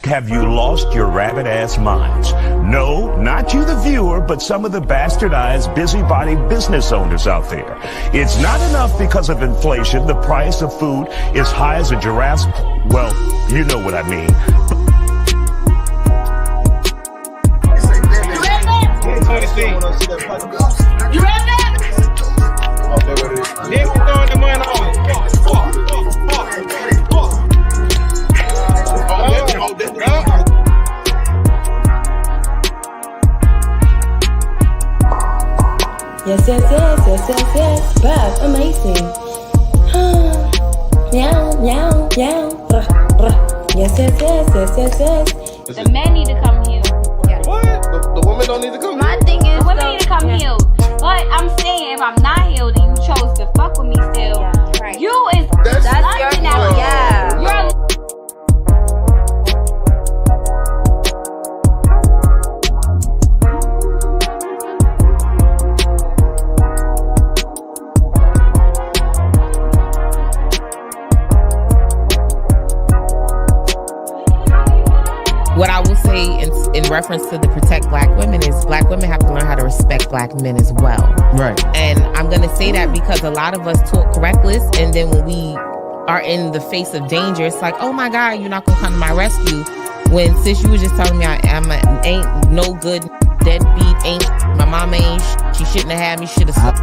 Have you lost your rabbit-ass minds? No, not you the viewer, but some of the bastardized busybody business owners out there. It's not enough because of inflation. The price of food is high as a giraffe's... Well, you know what I mean. You read that? Then we're throwing the money on it. Yes. Beth, amazing. Meow, meow, meow. Yes. The men need to come healed. Yeah. What? The women don't need to come. My thing is, the women need to come healed. But I'm saying, if I'm not healed and you chose to fuck with me still, right. You is that's your now. Yeah. You're what I will say in reference to the protect black women is black women have to learn how to respect black men as well. Right. And I'm going to say that because a lot of us talk reckless, and then when we are in the face of danger, it's like, oh my God, you're not going to come to my rescue. When sis, you were just telling me ain't no good, deadbeat, ain't my mama ain't, she shouldn't have had me, should have.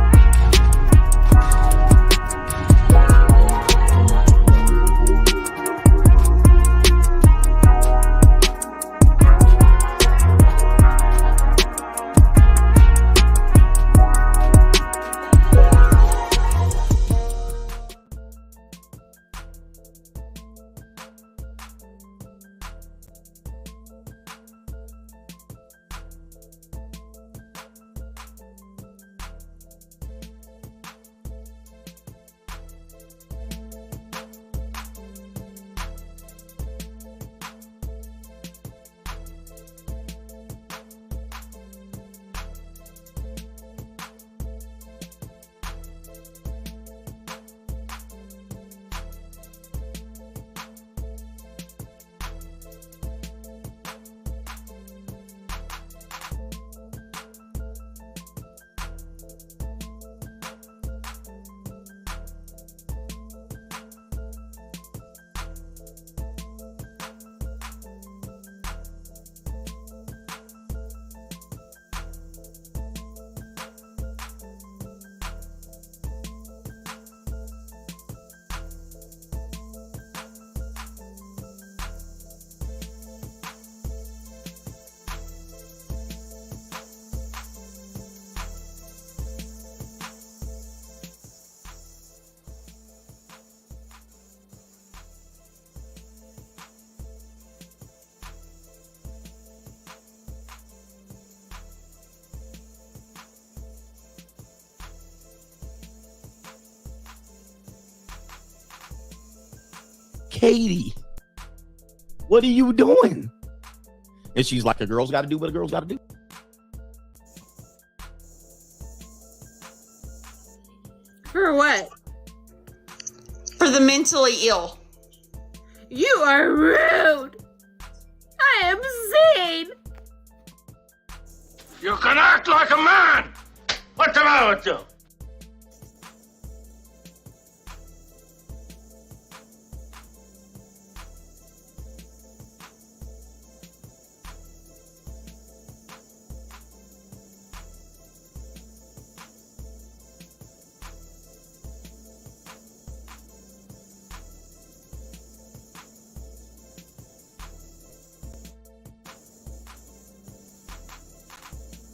Katie, what are you doing? And she's like, a girl's got to do what a girl's got to do. For what? For the mentally ill. You are rude. I am sane. You can act like a man. What's the matter with you?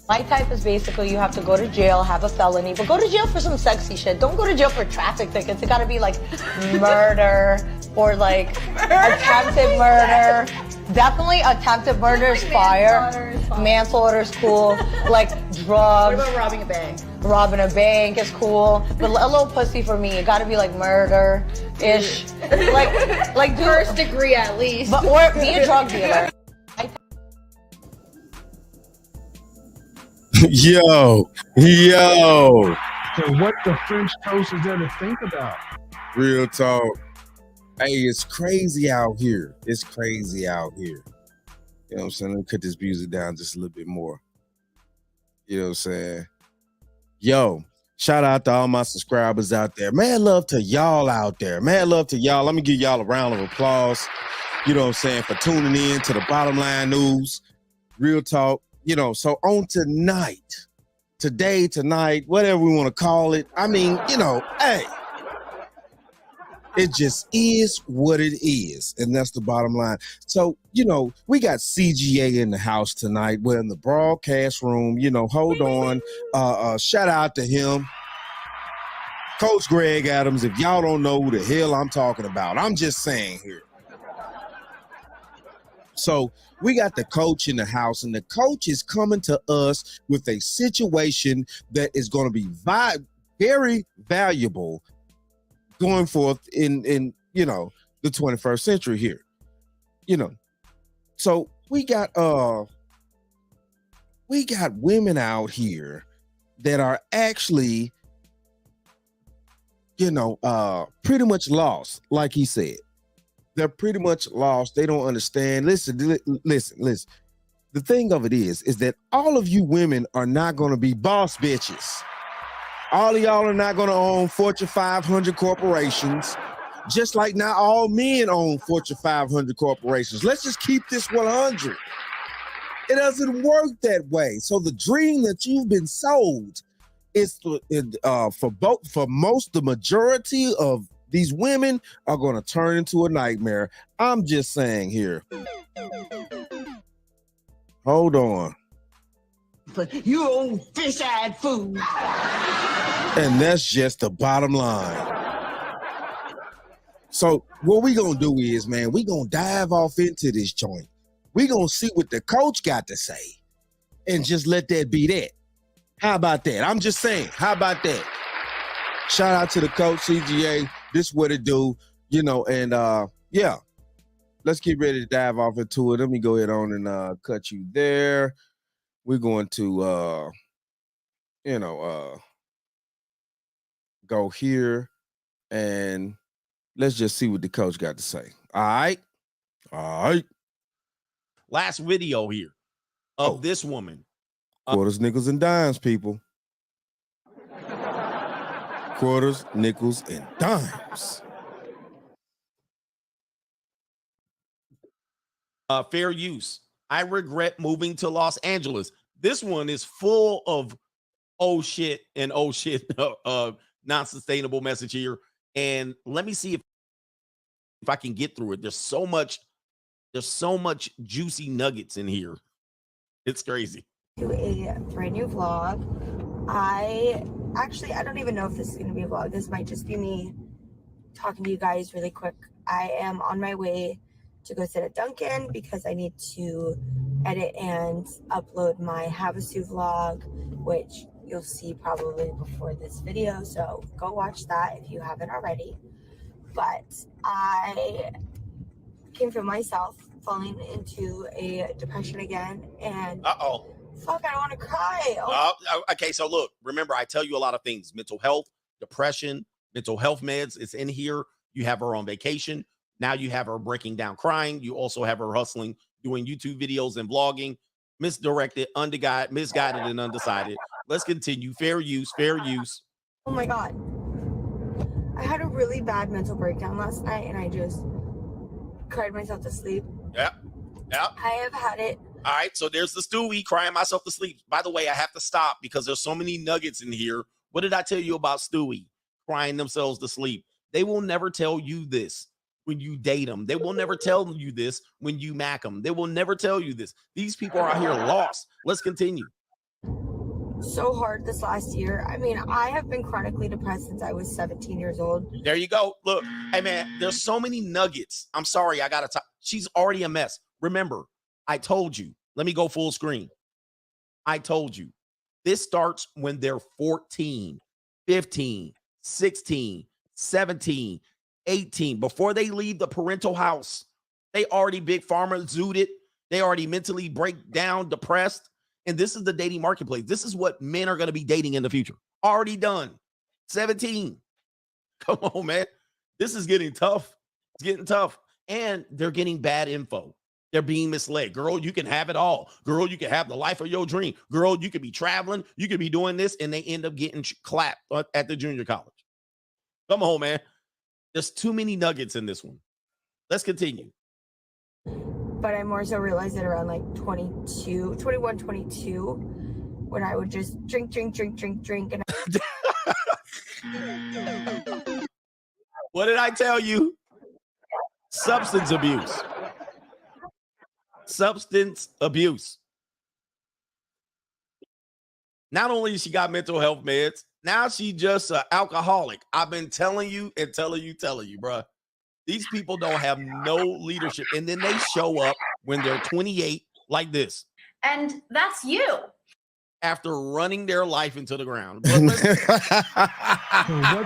My type is basically you have to go to jail, have a felony, but go to jail for some sexy shit. Don't go to jail for traffic tickets. It gotta be like murder or like attempted murder. Definitely attempted murder is fire. Manslaughter is cool. Like drugs. What about robbing a bank? Robbing a bank is cool. But a little pussy for me. It gotta be like murder-ish. like do, first degree at least. But or be a drug dealer. Yo. So what the French toast is there to think about? Real talk. Hey, it's crazy out here. You know what I'm saying? Let me cut this music down just a little bit more. You know what I'm saying? Yo, shout out to all my subscribers out there. Man, love to y'all out there. Man, love to y'all. Let me give y'all a round of applause. You know what I'm saying? For tuning in to the Bottom Line News. Real talk. You know, so on tonight, whatever we want to call it. I mean, you know, hey. It just is what it is. And that's the bottom line. So, you know, we got CGA in the house tonight. We're in the broadcast room. You know, hold on. Shout out to him. Coach Greg Adams, if y'all don't know who the hell I'm talking about, I'm just saying here. So we got the coach in the house, and the coach is coming to us with a situation that is going to be very valuable going forth in you know, the 21st century here. You know, so we got women out here that are actually, you know, pretty much lost, like he said. They're pretty much lost. They don't understand. Listen. The thing of it is that all of you women are not going to be boss bitches. All of y'all are not going to own Fortune 500 corporations, just like not all men own Fortune 500 corporations. Let's just keep this 100. It doesn't work that way. So the dream that you've been sold is for the majority of these women are going to turn into a nightmare. I'm just saying here. Hold on. But you own fish-eyed food. And that's just the bottom line. So what we gonna do is, man, we gonna dive off into this joint. We gonna see what the coach got to say and just let that be that. How about that? I'm just saying, how about that? Shout out to the coach, CGA. This is what it do, you know, and yeah. Let's get ready to dive off into it. Let me go ahead on and cut you there. We're going to go here and let's just see what the coach got to say. All right. Last video here of this woman. Quarters, nickels, and dimes, people. Quarters, nickels, and dimes. Fair use. I regret moving to Los Angeles. This one is full of non-sustainable message here. And let me see if I can get through it. There's so much juicy nuggets in here. It's crazy. To a brand new vlog. I don't even know if this is going to be a vlog. This might just be me talking to you guys really quick. I am on my way to go sit at Dunkin' because I need to edit and upload my Havasu vlog, which you'll see probably before this video. So go watch that if you haven't already. But I can feel myself falling into a depression again, and fuck, I don't want to cry. Okay, so look, remember, I tell you a lot of things. Mental health, depression, mental health meds. It's in here. You have her on vacation. Now you have her breaking down crying. You also have her hustling, doing YouTube videos and vlogging. Misdirected, misguided, and undecided. Let's continue. Fair use. Oh my God. I had a really bad mental breakdown last night, and I just cried myself to sleep. Yep. I have had it. All right, so there's the Stewie crying myself to sleep. By the way, I have to stop because there's so many nuggets in here. What did I tell you about Stewie crying themselves to sleep? They will never tell you this when you date them. They will never tell you this when you mac them. They will never tell you this. These people are out here lost. Let's continue. So hard this last year. I mean, I have been chronically depressed since I was 17 years old. There you go. Look, hey man, there's so many nuggets. I'm sorry, I gotta talk. She's already a mess. Remember, I told you. Let me go full screen. I told you. This starts when they're 14, 15, 16, 17, 18. Before they leave the parental house, they already big pharma zooted. They already mentally break down, depressed. And this is the dating marketplace. This is what men are going to be dating in the future. Already done. 17. Come on, man. This is getting tough. It's getting tough. And they're getting bad info. They're being misled. Girl, you can have it all. Girl, you can have the life of your dream. Girl, you could be traveling. You could be doing this, and they end up getting clapped at the junior college. Come on, man. There's too many nuggets in this one. Let's continue. But I more so realized it around like 21, 22, when I would just drink. And What did I tell you? Substance abuse. Substance abuse. Not only she got mental health meds, now she just an alcoholic. I've been telling you, bro. These people don't have no leadership. And then they show up when they're 28 like this. And that's you. After running their life into the ground. So what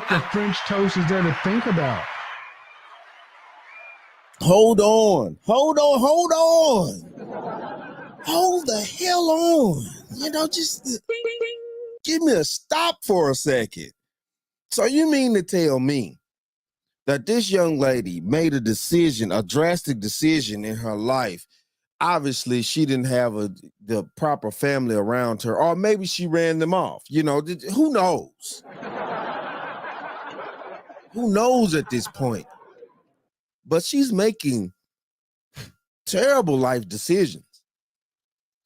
the French toast is there to think about? Hold on. Hold the hell on. Just give me a stop for a second. So you mean to tell me that this young lady made a decision, a drastic decision in her life? Obviously, she didn't have the proper family around her, or maybe she ran them off. Who knows? Who knows at this point? But she's making terrible life decisions.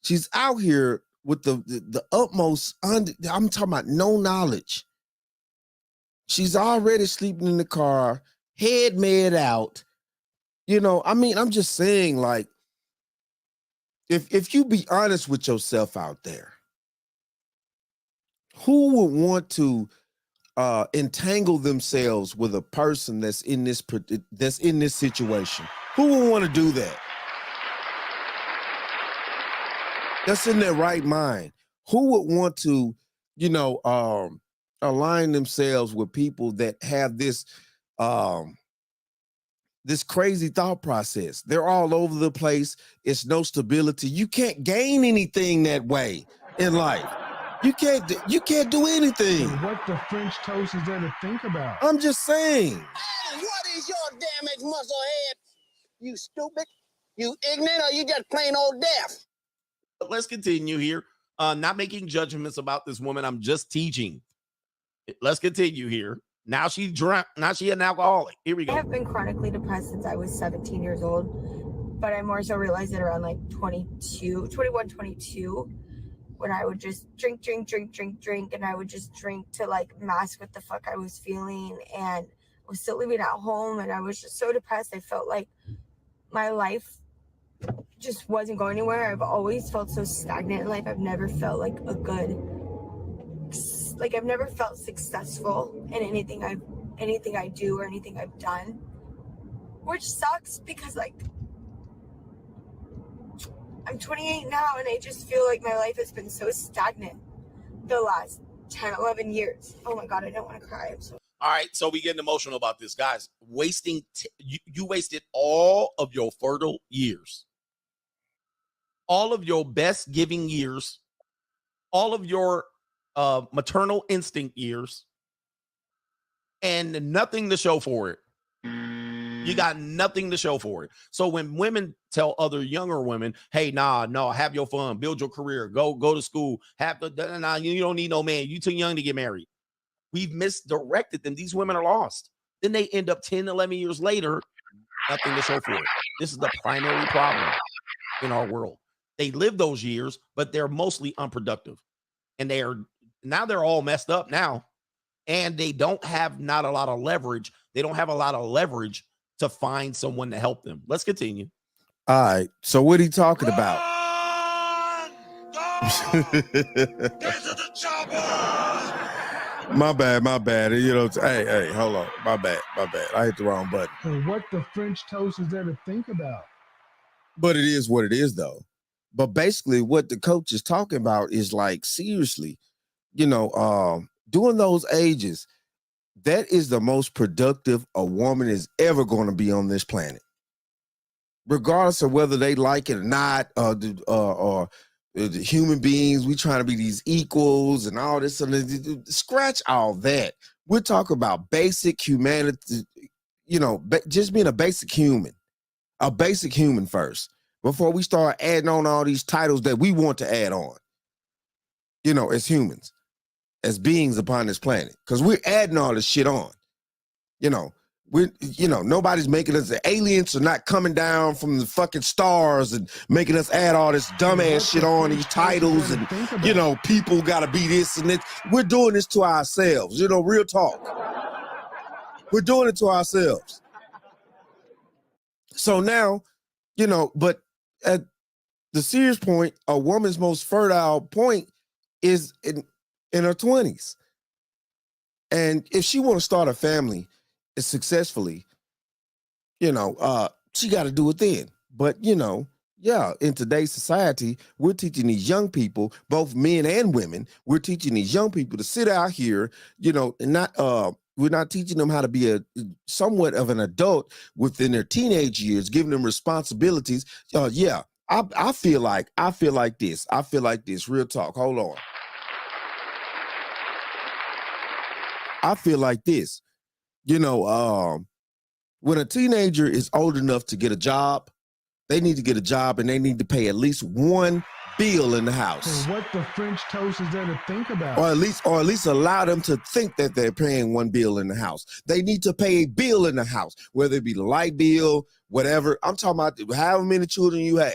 She's out here with the utmost, I'm talking about no knowledge. She's already sleeping in the car, head mad out. I'm just saying, like, if you be honest with yourself out there, who would want to entangle themselves with a person that's in this situation? Who would want to do that? That's in their right mind. Who would want to, align themselves with people that have this this crazy thought process? They're all over the place. It's no stability. You can't gain anything that way in life. You can't do anything. So what the French toast is there to think about? I'm just saying. Hey, what is your damaged muscle head? You stupid? You ignorant, or you just plain old deaf? Let's continue here. Not making judgments about this woman. I'm just teaching. Let's continue here. Now she's drunk. Now she's an alcoholic. Here we go. I have been chronically depressed since I was 17 years old, but I more so realized it around like 21, 22, when I would just drink, and I would just drink to like mask what the fuck I was feeling, and I was still living at home, and I was just so depressed. I felt like my life just wasn't going anywhere. I've always felt so stagnant in life. I've never felt like I've never felt successful in anything I do or anything I've done, which sucks because like I'm 28 now and I just feel like my life has been so stagnant the last 10, 11 years. Oh my God, I don't want to cry. I'm so All right, so we getting emotional about this, guys. You wasted all of your fertile years, all of your best giving years, all of your maternal instinct years, and nothing to show for it. You got nothing to show for it. So when women tell other younger women, hey, no, have your fun, build your career, go to school, you don't need no man, you too young to get married. We've misdirected them. These women are lost. Then they end up 10, 11 years later, nothing to show for it. This is the primary problem in our world. They live those years, but they're mostly unproductive. And they're all messed up now. And they don't have not a lot of leverage. They don't have a lot of leverage to find someone to help them. Let's continue. All right. So what are you talking about? My bad. Hey, hold on. My bad. I hit the wrong button. So what the French toast is there to think about? But it is what it is, though. But basically what the coach is talking about is like, seriously, during those ages, that is the most productive a woman is ever going to be on this planet. Regardless of whether they like it or not, or the human beings, we trying to be these equals and all this. Scratch all that. We're talking about basic humanity, just being a basic human first. before we start adding on all these titles that we want to add on, you know, as humans, as beings upon this planet, because we're adding all this shit on. You know, nobody's making us, the aliens are not coming down from the fucking stars and making us add all this dumbass shit on these titles, and you know, people gotta be this and that. We're doing this to ourselves, you know, real talk. We're doing it to ourselves. So now, you know, but at the serious point, a woman's most fertile point is in her 20s. And if she want to start a family successfully, you know, she got to do it then. But, you know, yeah, in today's society, we're teaching these young people, both men and women, we're teaching these young people to sit out here, you know, and not, we're not teaching them how to be a somewhat of an adult within their teenage years, giving them responsibilities. Yeah, I feel like this. I feel like this. Real talk. Hold on. I feel like this. You know, when a teenager is old enough to get a job, they need to get a job and they need to pay at least one bill in the house. So what the French toast is there to think about? Or at least allow them to think that they're paying one bill in the house. They need to pay a bill in the house, whether it be the light bill, whatever. I'm talking about however many children you have.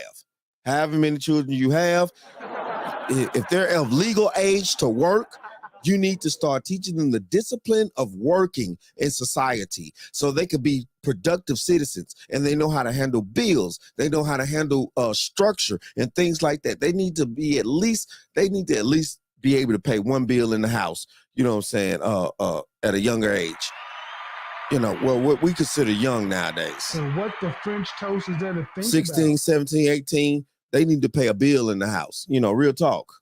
If they're of legal age to work, you need to start teaching them the discipline of working in society so they could be productive citizens, and they know how to handle bills. They know how to handle structure and things like that. They need to at least be able to pay one bill in the house, you know what I'm saying, at a younger age. You know, well, what we consider young nowadays. So what the French toast is there to think 16, about? 17, 18, they need to pay a bill in the house. You know, real talk.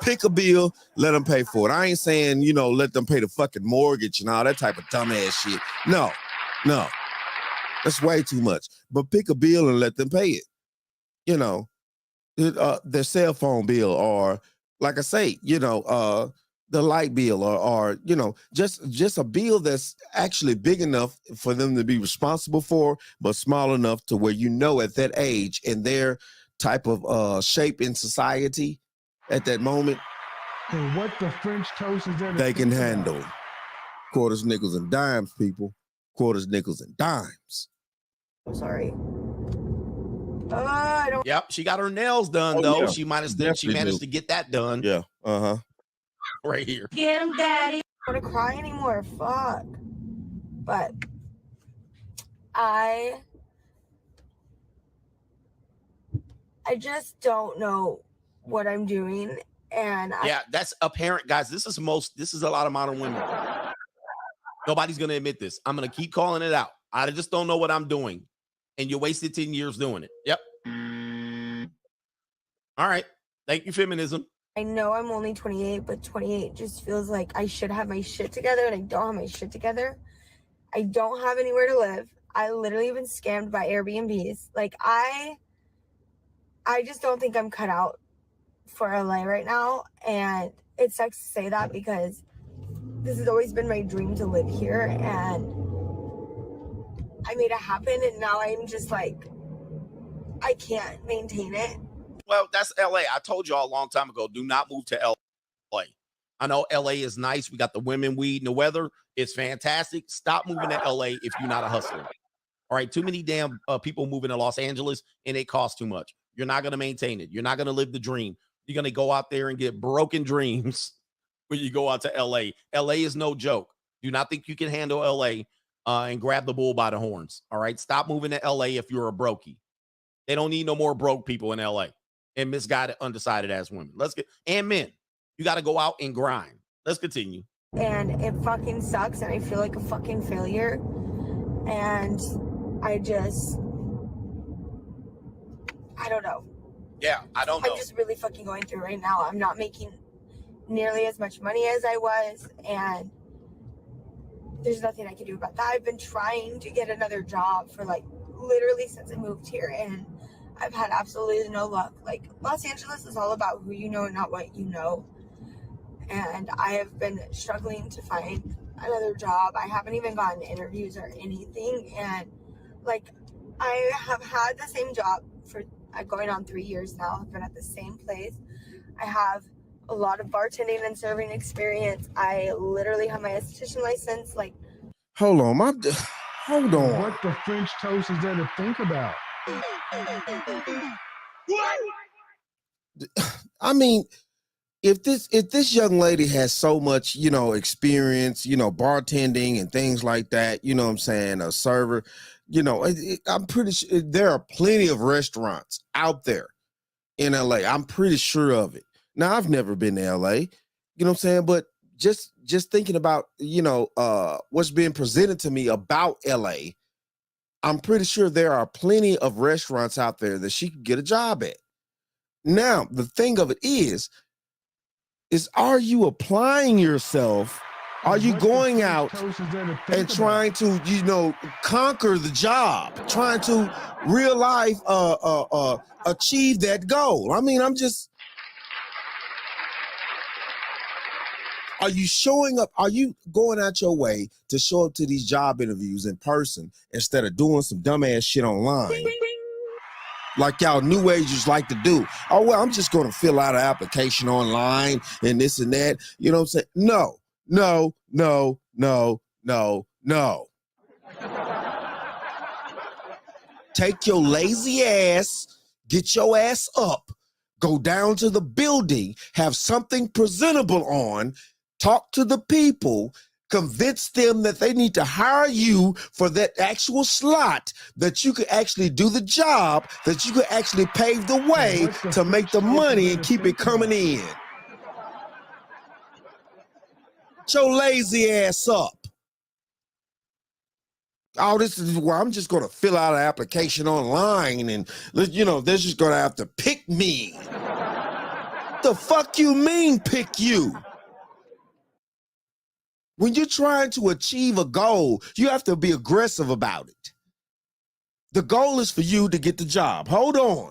Pick a bill, let them pay for it. I ain't saying, you know, let them pay the fucking mortgage and all that type of dumbass shit. No. That's way too much. But pick a bill and let them pay it. You know, their cell phone bill, or like I say, you know, the light bill, or you know, just a bill that's actually big enough for them to be responsible for, but small enough to where, you know, at that age and their type of shape in society at that moment, So what the French toast is there to they can think handle. about? Quarters, nickels, and dimes, people. Quarters, nickels, and dimes. I'm sorry. I don't. Yep, she got her nails done, Oh, though. yeah. She managed Definitely to get that done. Yeah. Right here. Get him, daddy. I don't want to cry anymore. Fuck. But I just don't know what I'm doing. And Yeah, that's apparent, guys. This is a lot of modern women. Nobody's gonna admit this. I'm gonna keep calling it out. I just don't know what I'm doing. And you wasted 10 years doing it. Yep. All right. Thank you, feminism. I know I'm only 28, but 28 just feels like I should have my shit together, and I don't have my shit together. I don't have anywhere to live. I literally have been scammed by Airbnbs. Like, I just don't think I'm cut out for LA right now. And it sucks to say that because this has always been my dream to live here, and I made it happen, and now I'm just like, I can't maintain it. Well, that's LA. I told y'all a long time ago, do not move to LA. I know LA is nice. We got the women, weed, and the weather. It's fantastic. Stop moving to LA if you're not a hustler. All right, too many damn people moving to Los Angeles, and it costs too much. You're not going to maintain it. You're not going to live the dream. You're going to go out there and get broken dreams when you go out to LA. LA is no joke. Do not think you can handle LA and grab the bull by the horns. All right, stop moving to LA if you're a brokey. They don't need no more broke people in LA and misguided, undecided ass women. And men. You got to go out and grind. Let's continue. And it fucking sucks, and I feel like a fucking failure. And I don't know. Yeah, I don't know. I'm just really fucking going through right now. I'm not making nearly as much money as I was, and there's nothing I can do about that. I've been trying to get another job for like literally since I moved here, and I've had absolutely no luck. Like, Los Angeles is all about who you know and not what you know. And I have been struggling to find another job. I haven't even gotten interviews or anything. And like, I have had the same job for going on 3 years now. I've been at the same place. I have a lot of bartending and serving experience. I literally have my esthetician license. Like, hold on, hold on. What the French toast is there to think about? I mean, if this young lady has so much, experience, bartending and things like that, you know what I'm saying, a server, I'm pretty sure there are plenty of restaurants out there in LA. I'm pretty sure of it. Now, I've never been to LA, you know what I'm saying, but just thinking about, what's being presented to me about LA, I'm pretty sure there are plenty of restaurants out there that she could get a job at. Now, the thing of it is are you applying yourself? Are you going out and trying to, conquer the job, trying to real life achieve that goal? I mean, are you showing up? Are you going out your way to show up to these job interviews in person instead of doing some dumbass shit online? Like y'all new agers like to do. Oh, well, I'm just going to fill out an application online and this and that. You know what I'm saying? No. Take your lazy ass, get your ass up, go down to the building, have something presentable on, talk to the people, convince them that they need to hire you for that actual slot, that you could actually do the job, that you could actually pave the way to make the money and keep it coming in. Get your lazy ass up. Oh, this is where I'm just going to fill out an application online and, they're just going to have to pick me. The fuck you mean pick you? When you're trying to achieve a goal, you have to be aggressive about it. The goal is for you to get the job. Hold on.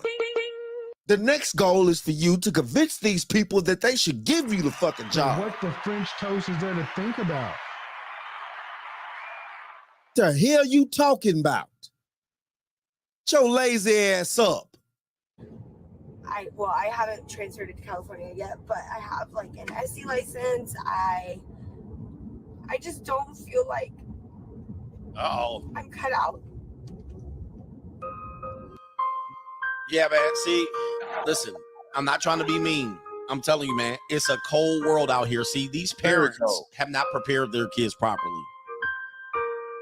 The next goal is for you to convince these people that they should give you the fucking job. What the French toast is there to think about? The hell you talking about? Get your lazy ass up. I haven't transferred it to California yet, but I have like an SC license. I just don't feel like I'm cut out. Yeah, man. See, listen, I'm not trying to be mean. I'm telling you, man, it's a cold world out here. See, these parents have not prepared their kids properly.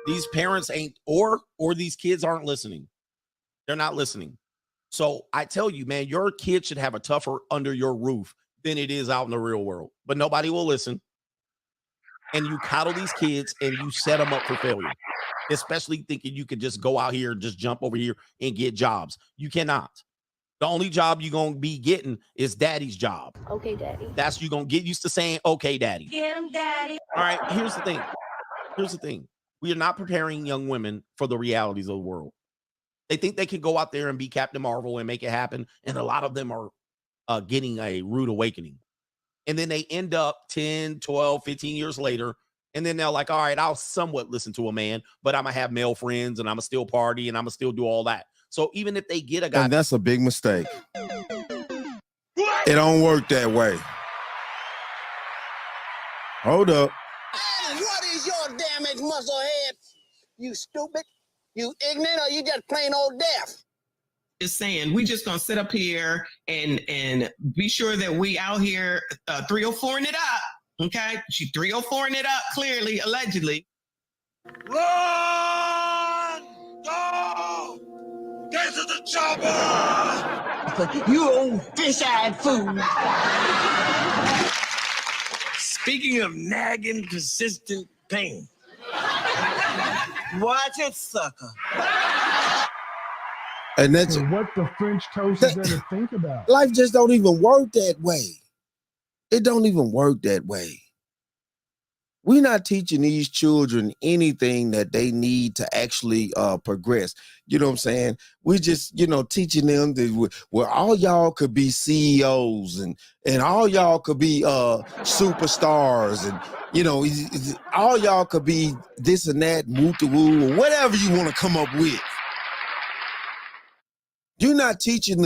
These parents ain't, or these kids aren't listening. They're not listening. So I tell you, man, your kid should have a tougher under your roof than it is out in the real world. But nobody will listen. And you coddle these kids and you set them up for failure, especially thinking you could just go out here and just jump over here and get jobs. You cannot. The only job you're going to be getting is daddy's job. Okay, daddy. That's you're going to get used to saying, okay, daddy. Get him, daddy. All right, here's the thing. We are not preparing young women for the realities of the world. They think they can go out there and be Captain Marvel and make it happen. And a lot of them are getting a rude awakening. And then they end up 10, 12, 15 years later. And then they're like, all right, I'll somewhat listen to a man, but I'm going to have male friends and I'm going to still party and I'm going to still do all that. So even if they get a guy. And that's a big mistake. It don't work that way. Hold up. And what is your damage, musclehead? You stupid? You ignorant, or you just plain old deaf? Just saying, we just gonna sit up here and be sure that we out here 304ing it up. Okay, she 304ing it up clearly, allegedly. Run! Go! Get to the chopper! You old fish-eyed fool. Speaking of nagging, persistent pain. Watch it, sucker. And that's what the French toast is there to think about. Life just don't even work that way. It don't even work that way. We're not teaching these children anything that they need to actually progress. You know what I'm saying? We're just, teaching them that all y'all could be CEOs and all y'all could be superstars and, all y'all could be this and that, woo-to-woo, or whatever you want to come up with. We're not teaching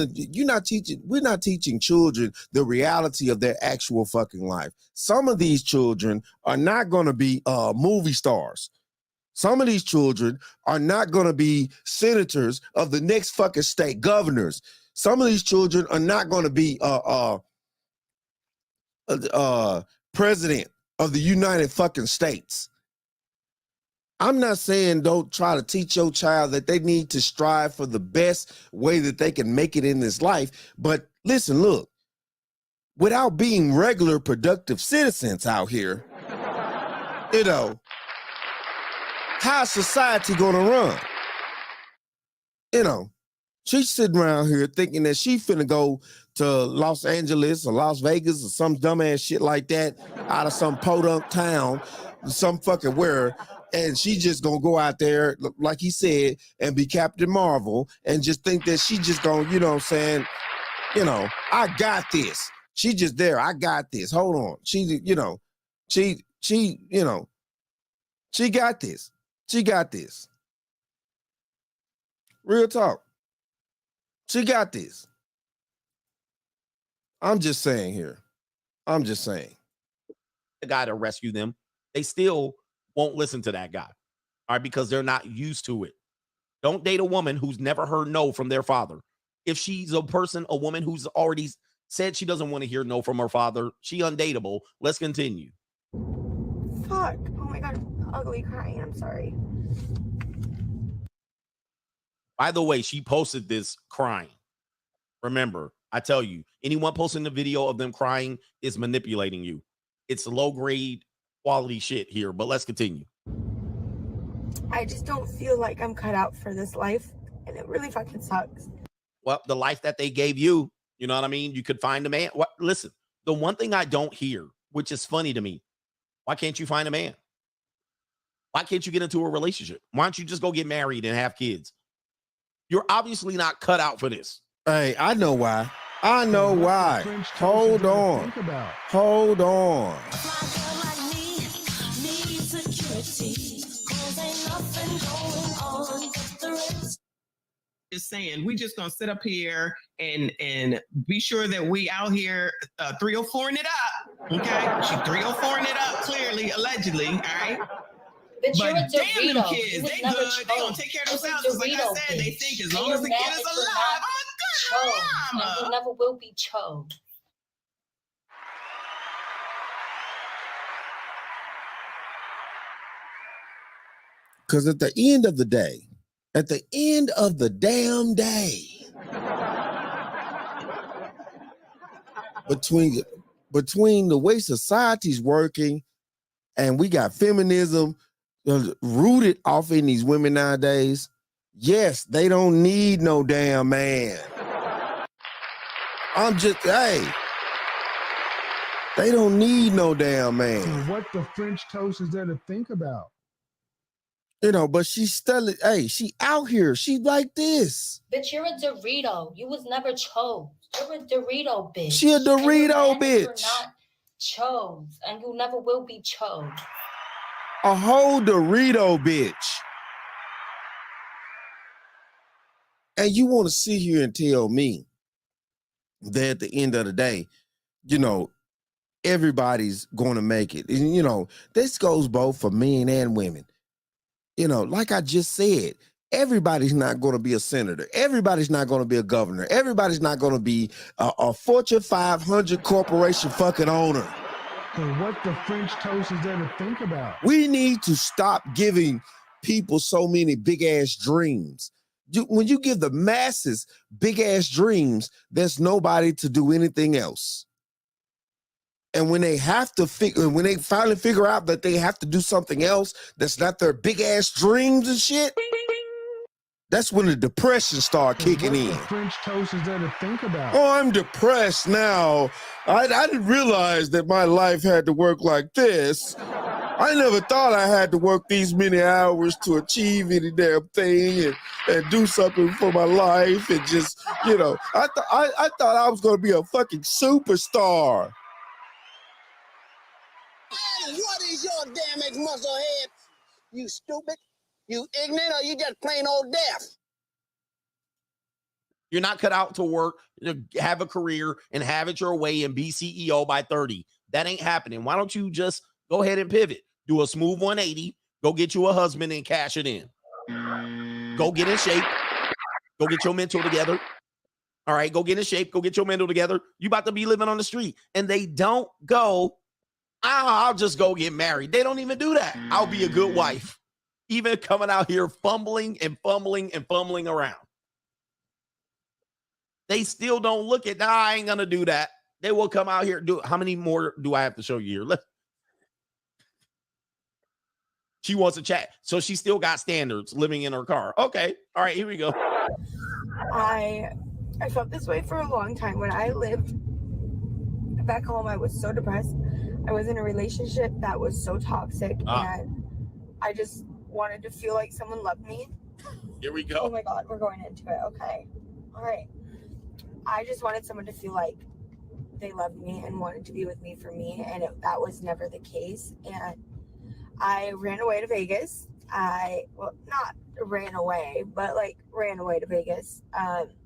children the reality of their actual fucking life. Some of these children are not going to be movie stars. Some of these children are not going to be senators of the next fucking state, governors. Some of these children are not going to be president of the United fucking States. I'm not saying don't try to teach your child that they need to strive for the best way that they can make it in this life. But listen, look, without being regular productive citizens out here, you know, how's society gonna run? You know, she's sitting around here thinking that she finna go to Los Angeles or Las Vegas or some dumbass shit like that out of some podunk town, some fucking where, and she just gonna go out there, like he said, and be Captain Marvel and just think that she just gonna, you know what I'm saying, you know, I got this. She just there, I got this. Hold on. She, you know, she, you know, she got this. She got this. Real talk. She got this. I'm just saying here. I'm just saying. The guy to rescue them, they still won't listen to that guy. All right, because they're not used to it. Don't date a woman who's never heard no from their father. If she's a woman who's already said she doesn't want to hear no from her father, she undateable. Let's continue. Fuck. Oh my God. Ugly crying. I'm sorry. By the way, she posted this crying. Remember, I tell you, anyone posting the video of them crying is manipulating you. It's low grade quality shit here, but let's continue. I just don't feel like I'm cut out for this life, and it really fucking sucks. Well, the life that they gave you, you know what I mean? You could find a man. What? Listen, the one thing I don't hear, which is funny to me, why can't you find a man? Why can't you get into a relationship? Why don't you just go get married and have kids? You're obviously not cut out for this. Hey, I know why. I know why. Hold on. Hold on. Just saying, we just gonna sit up here and be sure that we out here 304ing it up. Okay, she 304ing it up clearly, allegedly. All right. But you're a damn them Dorito. kids, they good. They gonna take care of themselves. Because like I said, they think as long as the kid is alive, I'm a good mama. You never will be chose. Because at the end of the damn day, between the way society's working and we got feminism rooted off in these women nowadays, yes, they don't need no damn man. They don't need no damn man. So what the French toast is there to think about? You know, but she's still, she out here. She like this. Bitch, you're a Dorito. You was never chose. You're a Dorito, bitch. She a Dorito, bitch. You're not chose, and you never will be chose. A whole Dorito, bitch. And you want to sit here and tell me that at the end of the day, you know, everybody's going to make it. And, you know, this goes both for men and women. You know, like I just said, everybody's not going to be a senator. Everybody's not going to be a governor. Everybody's not going to be a Fortune 500 corporation fucking owner. So what the French toast is there to think about? We need to stop giving people so many big ass dreams. When you give the masses big ass dreams, there's nobody to do anything else. And when they finally figure out that they have to do something else that's not their big ass dreams and shit, that's when the depression start kicking in. What the French toast is there to think about? Oh, I'm depressed now. I didn't realize that my life had to work like this. I never thought I had to work these many hours to achieve any damn thing and do something for my life and just, you know, I thought I was going to be a fucking superstar. Hey, what is your damage, musclehead? You stupid? You ignorant, or you just plain old deaf? You're not cut out to work, to have a career, and have it your way and be CEO by 30. That ain't happening. Why don't you just go ahead and pivot? Do a smooth 180. Go get you a husband and cash it in. Go get in shape. Go get your mental together. All right, go get in shape. Go get your mental together. You about to be living on the street. And they don't go, I'll just go get married. They don't even do that. I'll be a good wife. Even coming out here fumbling around. They still don't look at, I ain't going to do that. They will come out here. How many more do I have to show you here? She wants to chat. So she still got standards living in her car. Okay. All right, here we go. I felt this way for a long time. When I lived back home, I was so depressed. I was in a relationship that was so toxic, and I just wanted to feel like someone loved me. Here we go. Oh my God, we're going into it. Okay. All right. I just wanted someone to feel like they loved me and wanted to be with me for me, and that was never the case. And I ran away to Vegas. Not ran away, but ran away to Vegas.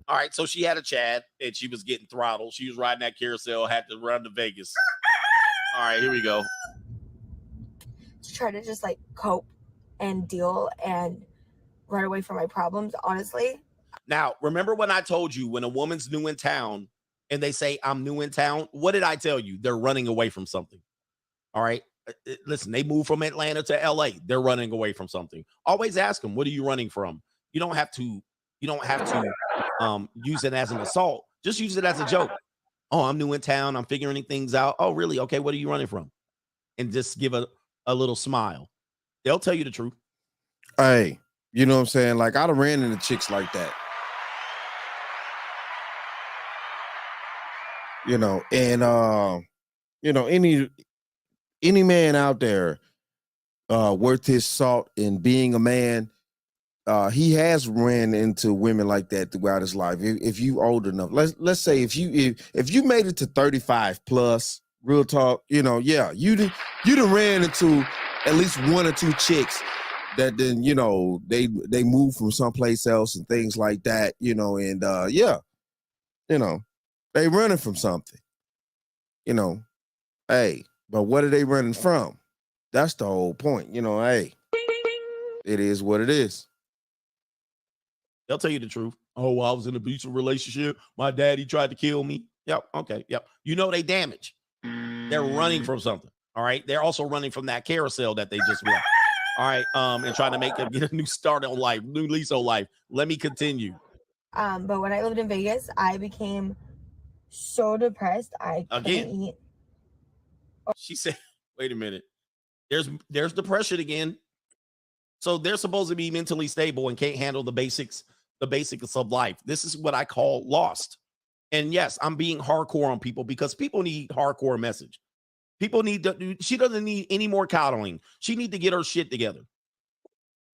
All right, so she had a Chad and she was getting throttled. She was riding that carousel, had to run to Vegas. All right, here we go. To try to just cope and deal and run away from my problems, honestly. Now, remember when I told you when a woman's new in town and they say, I'm new in town, what did I tell you? They're running away from something. All right. Listen, they moved from Atlanta to LA. They're running away from something. Always ask them, what are you running from? You don't have to use it as an assault. Just use it as a joke. Oh, I'm new in town. I'm figuring things out. Oh, really? Okay. What are you running from? And just give a little smile. They'll tell you the truth. Hey, you know what I'm saying? Like, I'd have ran into chicks like that. You know, and any man out there worth his salt in being a man, he has ran into women like that throughout his life. If you old enough, let's say if you made it to 35 plus, real talk, you done ran into at least one or two chicks that then they move from someplace else and things like that, and they running from something, hey, but what are they running from? That's the whole point, hey, it is what it is. They'll tell you the truth. Oh, well, I was in an abusive relationship. My daddy tried to kill me. Yep. Okay. Yep. They damage. They're running from something. All right. They're also running from that carousel that they just left. All right. And trying to get a new start on life, new lease on life. Let me continue. But when I lived in Vegas, I became so depressed. I couldn't eat. She said, wait a minute. There's depression again. So they're supposed to be mentally stable and can't handle the basics of life. This is what I call lost. And yes, I'm being hardcore on people because people need hardcore message. She doesn't need any more coddling. She need to get her shit together.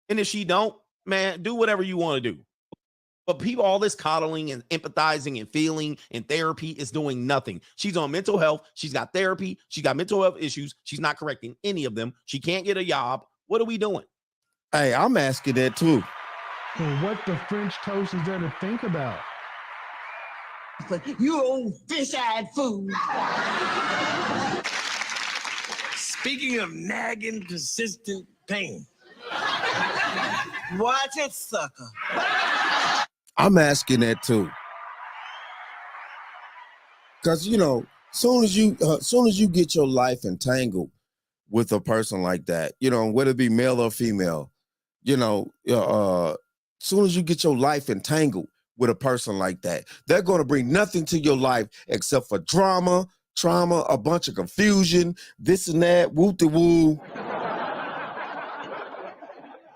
And if she don't, man, do whatever you want to do. But people, all this coddling and empathizing and feeling and therapy is doing nothing. She's on mental health. She's got therapy. She's got mental health issues. She's not correcting any of them. She can't get a job. What are we doing? Hey, I'm asking that too. Well, what the French toast is there to think about? You old fish-eyed fool. Speaking of nagging, persistent pain, watch it, sucker. I'm asking that too. Because, soon as you get your life entangled with a person like that, whether it be male or female, soon as you get your life entangled with a person like that, they're going to bring nothing to your life except for drama, trauma, a bunch of confusion, this and that, woo-de-woo.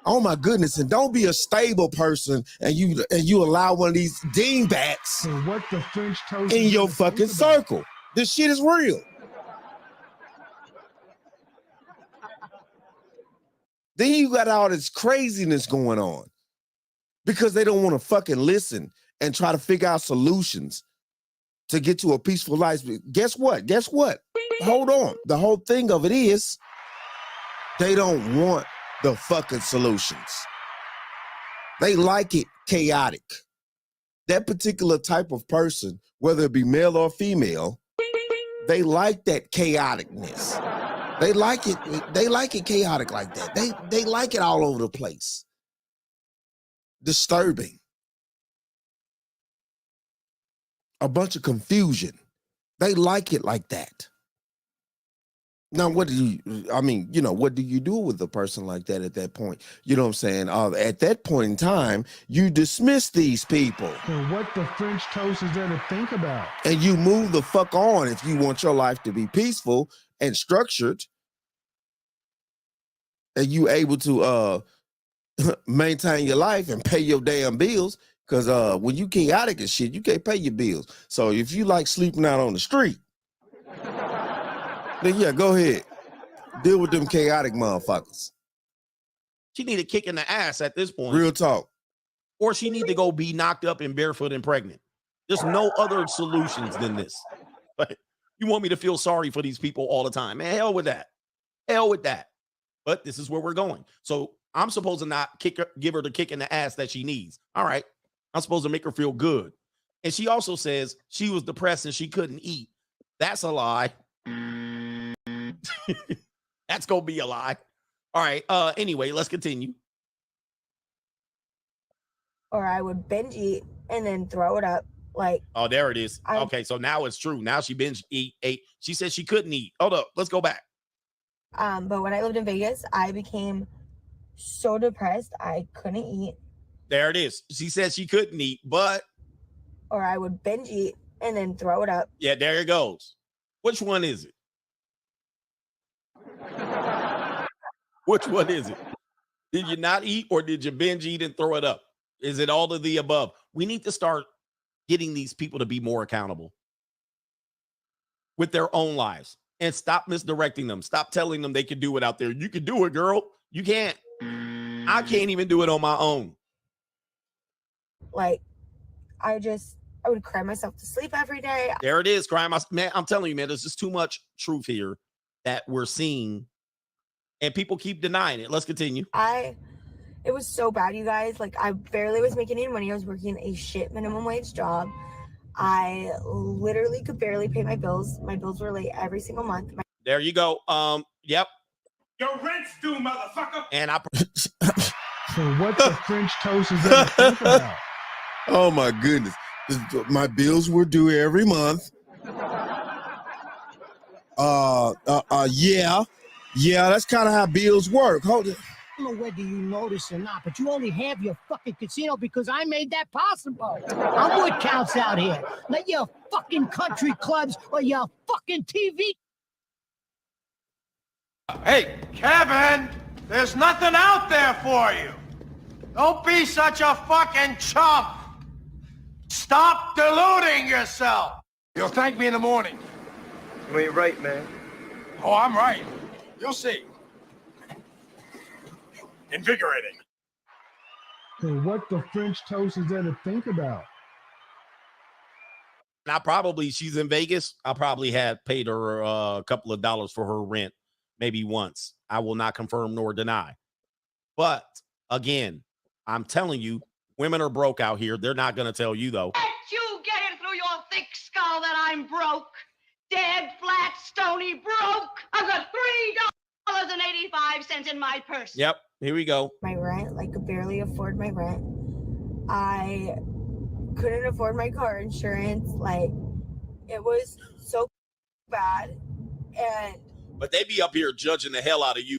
Oh my goodness! And don't be a stable person, and you allow one of these dingbats what the French toast in your fucking circle. This shit is real. Then you got all this craziness going on because they don't want to fucking listen and try to figure out solutions to get to a peaceful life. Guess what? Hold on. The whole thing of it is they don't want the fucking solutions. They like it chaotic. that particular type of person, whether it be male or female, they like that chaoticness. They like it. They like it chaotic like that. They like it all over the place. Disturbing. A bunch of confusion. They like it like that. Now, what do you do with a person like that at that point? You know what I'm saying? At that point in time, you dismiss these people. And what the French toast is there to think about? And you move the fuck on if you want your life to be peaceful and structured. And you able to maintain your life and pay your damn bills. Because when you chaotic and shit, you can't pay your bills. So if you like sleeping out on the street, then yeah, go ahead. Deal with them chaotic motherfuckers. She need a kick in the ass at this point. Real talk. Or she need to go be knocked up and barefoot and pregnant. There's no other solutions than this. But you want me to feel sorry for these people all the time. Man, hell with that. Hell with that. But this is where we're going. So I'm supposed to not give her the kick in the ass that she needs. All right. I'm supposed to make her feel good. And she also says she was depressed and she couldn't eat. That's a lie. That's gonna be a lie. All right. Anyway, let's continue. Or I would binge eat and then throw it up. Like, oh, there it is. Okay, so now it's true. Now she binge ate. She said she couldn't eat. Hold up. Let's go back. But when I lived in Vegas, I became so depressed I couldn't eat. There it is. She said she couldn't eat, but or I would binge eat and then throw it up. Yeah, there it goes. Which one is it? Which one is it? Did you not eat or did you binge eat and throw it up? Is it all of the above? We need to start getting these people to be more accountable with their own lives and stop misdirecting them. Stop telling them they can do it out there. You can do it, girl. You can't. I can't even do it on my own. Like, I would cry myself to sleep every day. There it is, crying myself. Man, I'm telling you, man, there's just too much truth here that we're seeing, and people keep denying it. Let's continue. It was so bad, you guys. Like, I barely was making any money. I was working a shit minimum wage job. I literally could barely pay my bills. My bills were late every single month. There you go. Yep. Your rent's due, motherfucker. And I. So what the French toast is that to think about? Oh my goodness. My bills were due every month. Yeah, that's kind of how bills work. Hold it. I don't know whether you notice or not, but you only have your fucking casino because I made that possible. I'm what counts out here. Let your fucking country clubs or your fucking TV. Hey, Kevin, there's nothing out there for you. Don't be such a fucking chump. Stop deluding yourself. You'll thank me in the morning. You ain't right, man. Oh, I'm right. You'll see. Invigorating. So what the French toast is there to think about? Now, she's in Vegas. I probably had paid her a couple of dollars for her rent, maybe once. I will not confirm nor deny. But again, I'm telling you, women are broke out here. They're not going to tell you, though. Can't you get it through your thick skull that I'm broke? Dead, flat, stony broke. I've got $3.85 in my purse. Yep. Here we go. My rent, like, could barely afford my rent. I couldn't afford my car insurance. Like, it was so bad. But they be up here judging the hell out of you,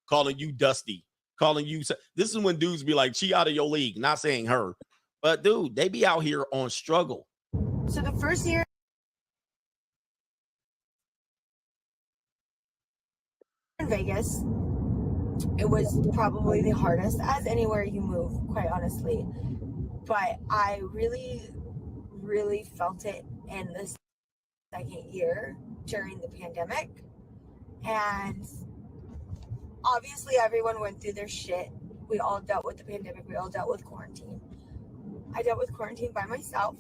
calling you dusty, calling you. This is when dudes be like, she out of your league. Not saying her, but dude, they be out here on struggle. So the first year in Vegas, it was probably the hardest, as anywhere you move, quite honestly. But I really, really felt it in the second year during the pandemic. And obviously everyone went through their shit. We all dealt with the pandemic. We all dealt with quarantine. I dealt with quarantine by myself.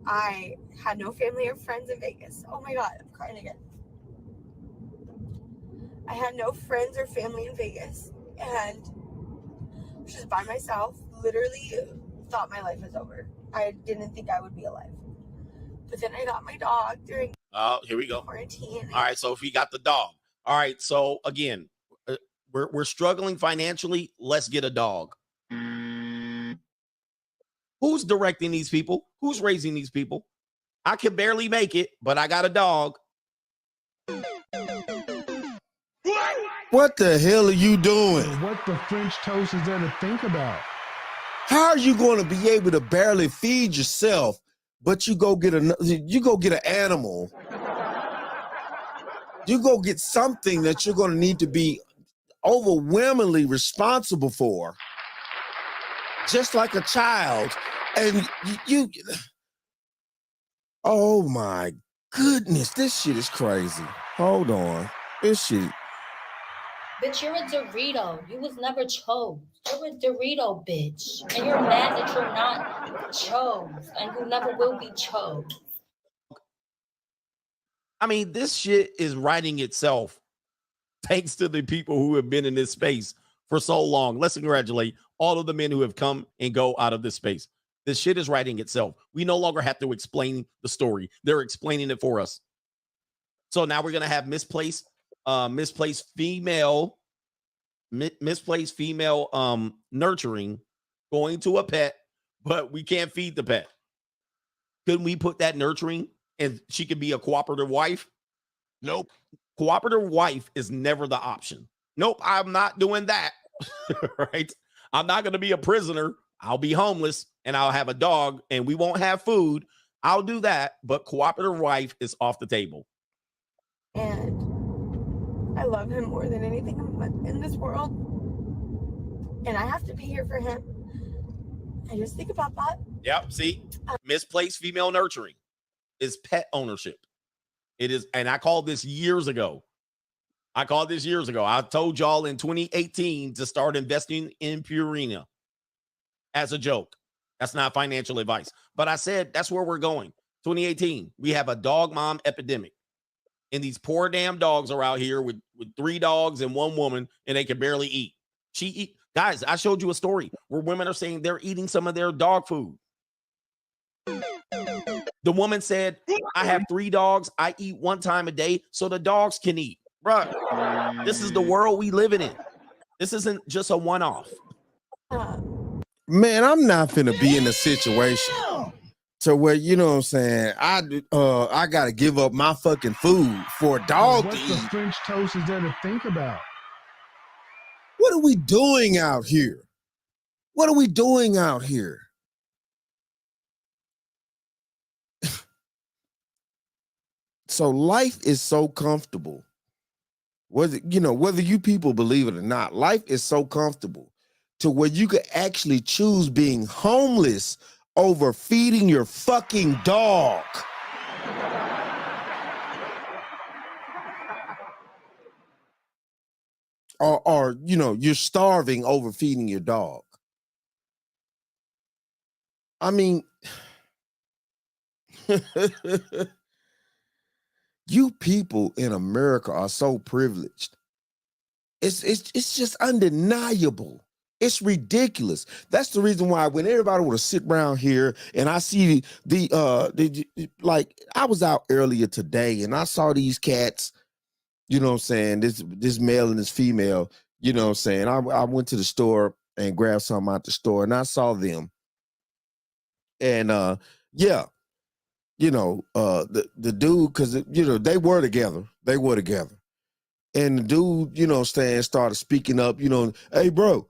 I had no family or friends in Vegas. Oh my God, I'm crying again. I had no friends or family in Vegas and just by myself, literally thought my life was over. I didn't think I would be alive. But then I got my dog during here we go. quarantine. All right, so if we got the dog. All right, so again, we're struggling financially. Let's get a dog. Who's directing these people? Who's raising these people? I can barely make it, but I got a dog. What the hell are you doing? What the French toast is there to think about? How are you going to be able to barely feed yourself, but you go get an animal? You go get something that you're going to need to be overwhelmingly responsible for, just like a child. And you oh my goodness, this shit is crazy. Hold on. This shit. Bitch, you're a Dorito. You was never chose. You're a Dorito, bitch. And you're mad that you're not chose. And you never will be chose. I mean, this shit is writing itself thanks to the people who have been in this space for so long. Let's congratulate all of the men who have come and go out of this space. This shit is writing itself. We no longer have to explain the story. They're explaining it for us. So now we're going to have misplaced female nurturing going to a pet, but we can't feed the pet. Couldn't we put that nurturing and she could be a cooperative wife? Nope. Cooperative wife is never the option. Nope, I'm not doing that. Right? I'm not going to be a prisoner. I'll be homeless and I'll have a dog and we won't have food. I'll do that, but cooperative wife is off the table. And I love him more than anything in this world. And I have to be here for him. I just think about that. Yep, see? Misplaced female nurturing is pet ownership. It is, and I called this years ago. I told y'all in 2018 to start investing in Purina as a joke. That's not financial advice. But I said that's where we're going. 2018, we have a dog mom epidemic. And these poor damn dogs are out here with 3 dogs and 1 woman, and they can barely eat. Guys, I showed you a story where women are saying they're eating some of their dog food. The woman said, I have 3 dogs. I eat 1 time a day so the dogs can eat. Bruh, this is the world we living in. This isn't just a one-off. Man, I'm not finna be in a situation to where, you know what I'm saying, I got to give up my fucking food for a dog to eat. What the French toast is there to think about? What are we doing out here? What are we doing out here? So life is so comfortable. Whether you people believe it or not, life is so comfortable to where you could actually choose being homeless over feeding your fucking dog. Or you're starving over feeding your dog. I mean, you people in America are so privileged. It's just undeniable. It's ridiculous. That's the reason why when everybody want to sit around here and I see like I was out earlier today and I saw these cats, you know what I'm saying, this male and this female, you know what I'm saying. I went to the store and grabbed something out the store and I saw them. And the dude, because they were together. And the dude, started speaking up, hey bro,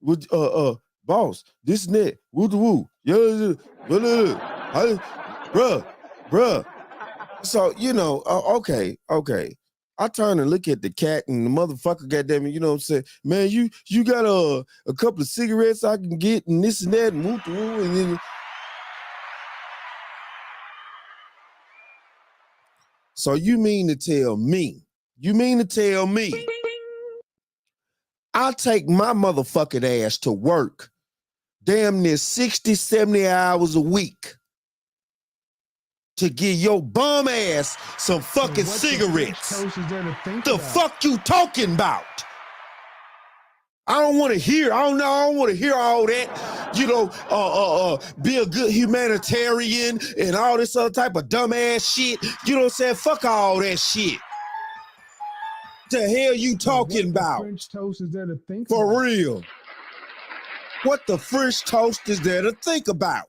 what boss, this and that, woo, yeah, bruh. So, okay. I turn and look at the cat and the motherfucker, goddamn it, you know what I'm saying? Man, you got a couple of cigarettes I can get and this and that and woo, and then. So you mean to tell me I'll take my motherfucking ass to work damn near 60, 70 hours a week to give your bum ass some fucking cigarettes? The fuck you talking about? I don't want to hear. I don't want to hear all that. You know, be a good humanitarian and all this other type of dumbass shit. You know what I'm saying? Fuck all that shit. The hell you talking about? French toast is there to think For about? real. What the French toast is there to think about?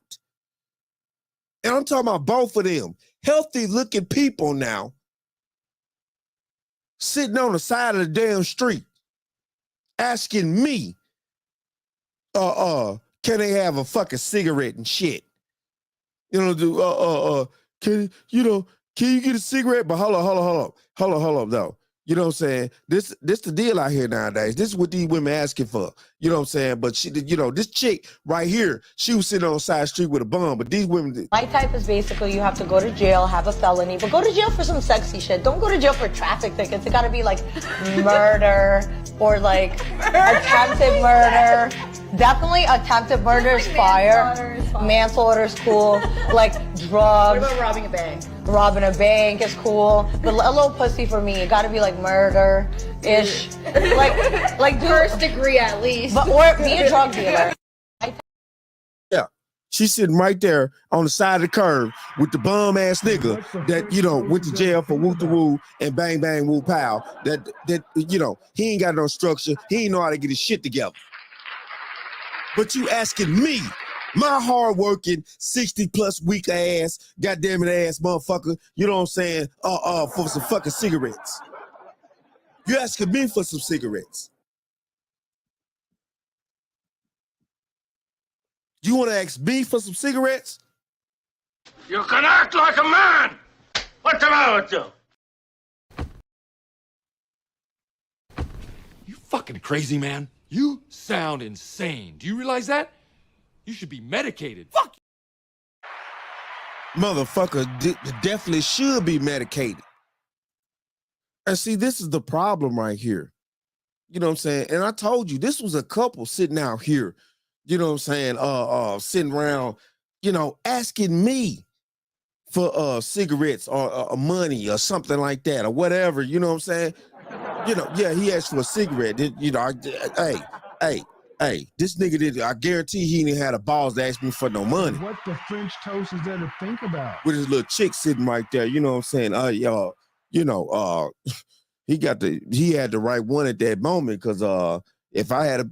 And I'm talking about both of them. Healthy looking people now sitting on the side of the damn street asking me, can they have a fucking cigarette and shit? You know, can you get a cigarette? But hold on, though. You know what I'm saying? This the deal out here nowadays. This is what these women asking for. You know what I'm saying? But she, you know, this chick right here, she was sitting on the side street with a bum. But these women, My type is basically you have to go to jail, have a felony, but go to jail for some sexy shit. Don't go to jail for traffic tickets. It gotta be like murder or like attempted murder. Definitely attempted murder is fire. Manslaughter is cool. Like drugs. What about robbing a bank? Robbing a bank is cool. But a little pussy for me. It gotta be like murder-ish. like dude, First degree at least. But or be a drug dealer. yeah, she's sitting right there on the side of the curb with the bum ass nigga that, you know, went to jail for woo to woo and bang bang woo pow. That you know, he ain't got no structure. He ain't know how to get his shit together. But you asking me, my hard-working, 60-plus week ass, goddamn it ass motherfucker, you know what I'm saying, for some fucking cigarettes. You asking me for some cigarettes. You want to ask me for some cigarettes? You can act like a man. What's the matter with you? You fucking crazy, man. You sound insane. Do you realize that? You should be medicated. Fuck you. Motherfucker definitely should be medicated. And see, this is the problem right here. You know what I'm saying? And I told you, this was a couple sitting out here, you know what I'm saying, sitting around, you know, asking me for cigarettes or money or something like that or whatever, you know what I'm saying? You know, yeah, he asked for a cigarette. You know, hey, this nigga did. I guarantee he didn't have the balls to ask me for no money. What the French toast is there to think about? With his little chick sitting right there, you know what I'm saying? Y'all, you know, he had the right one at that moment because if I had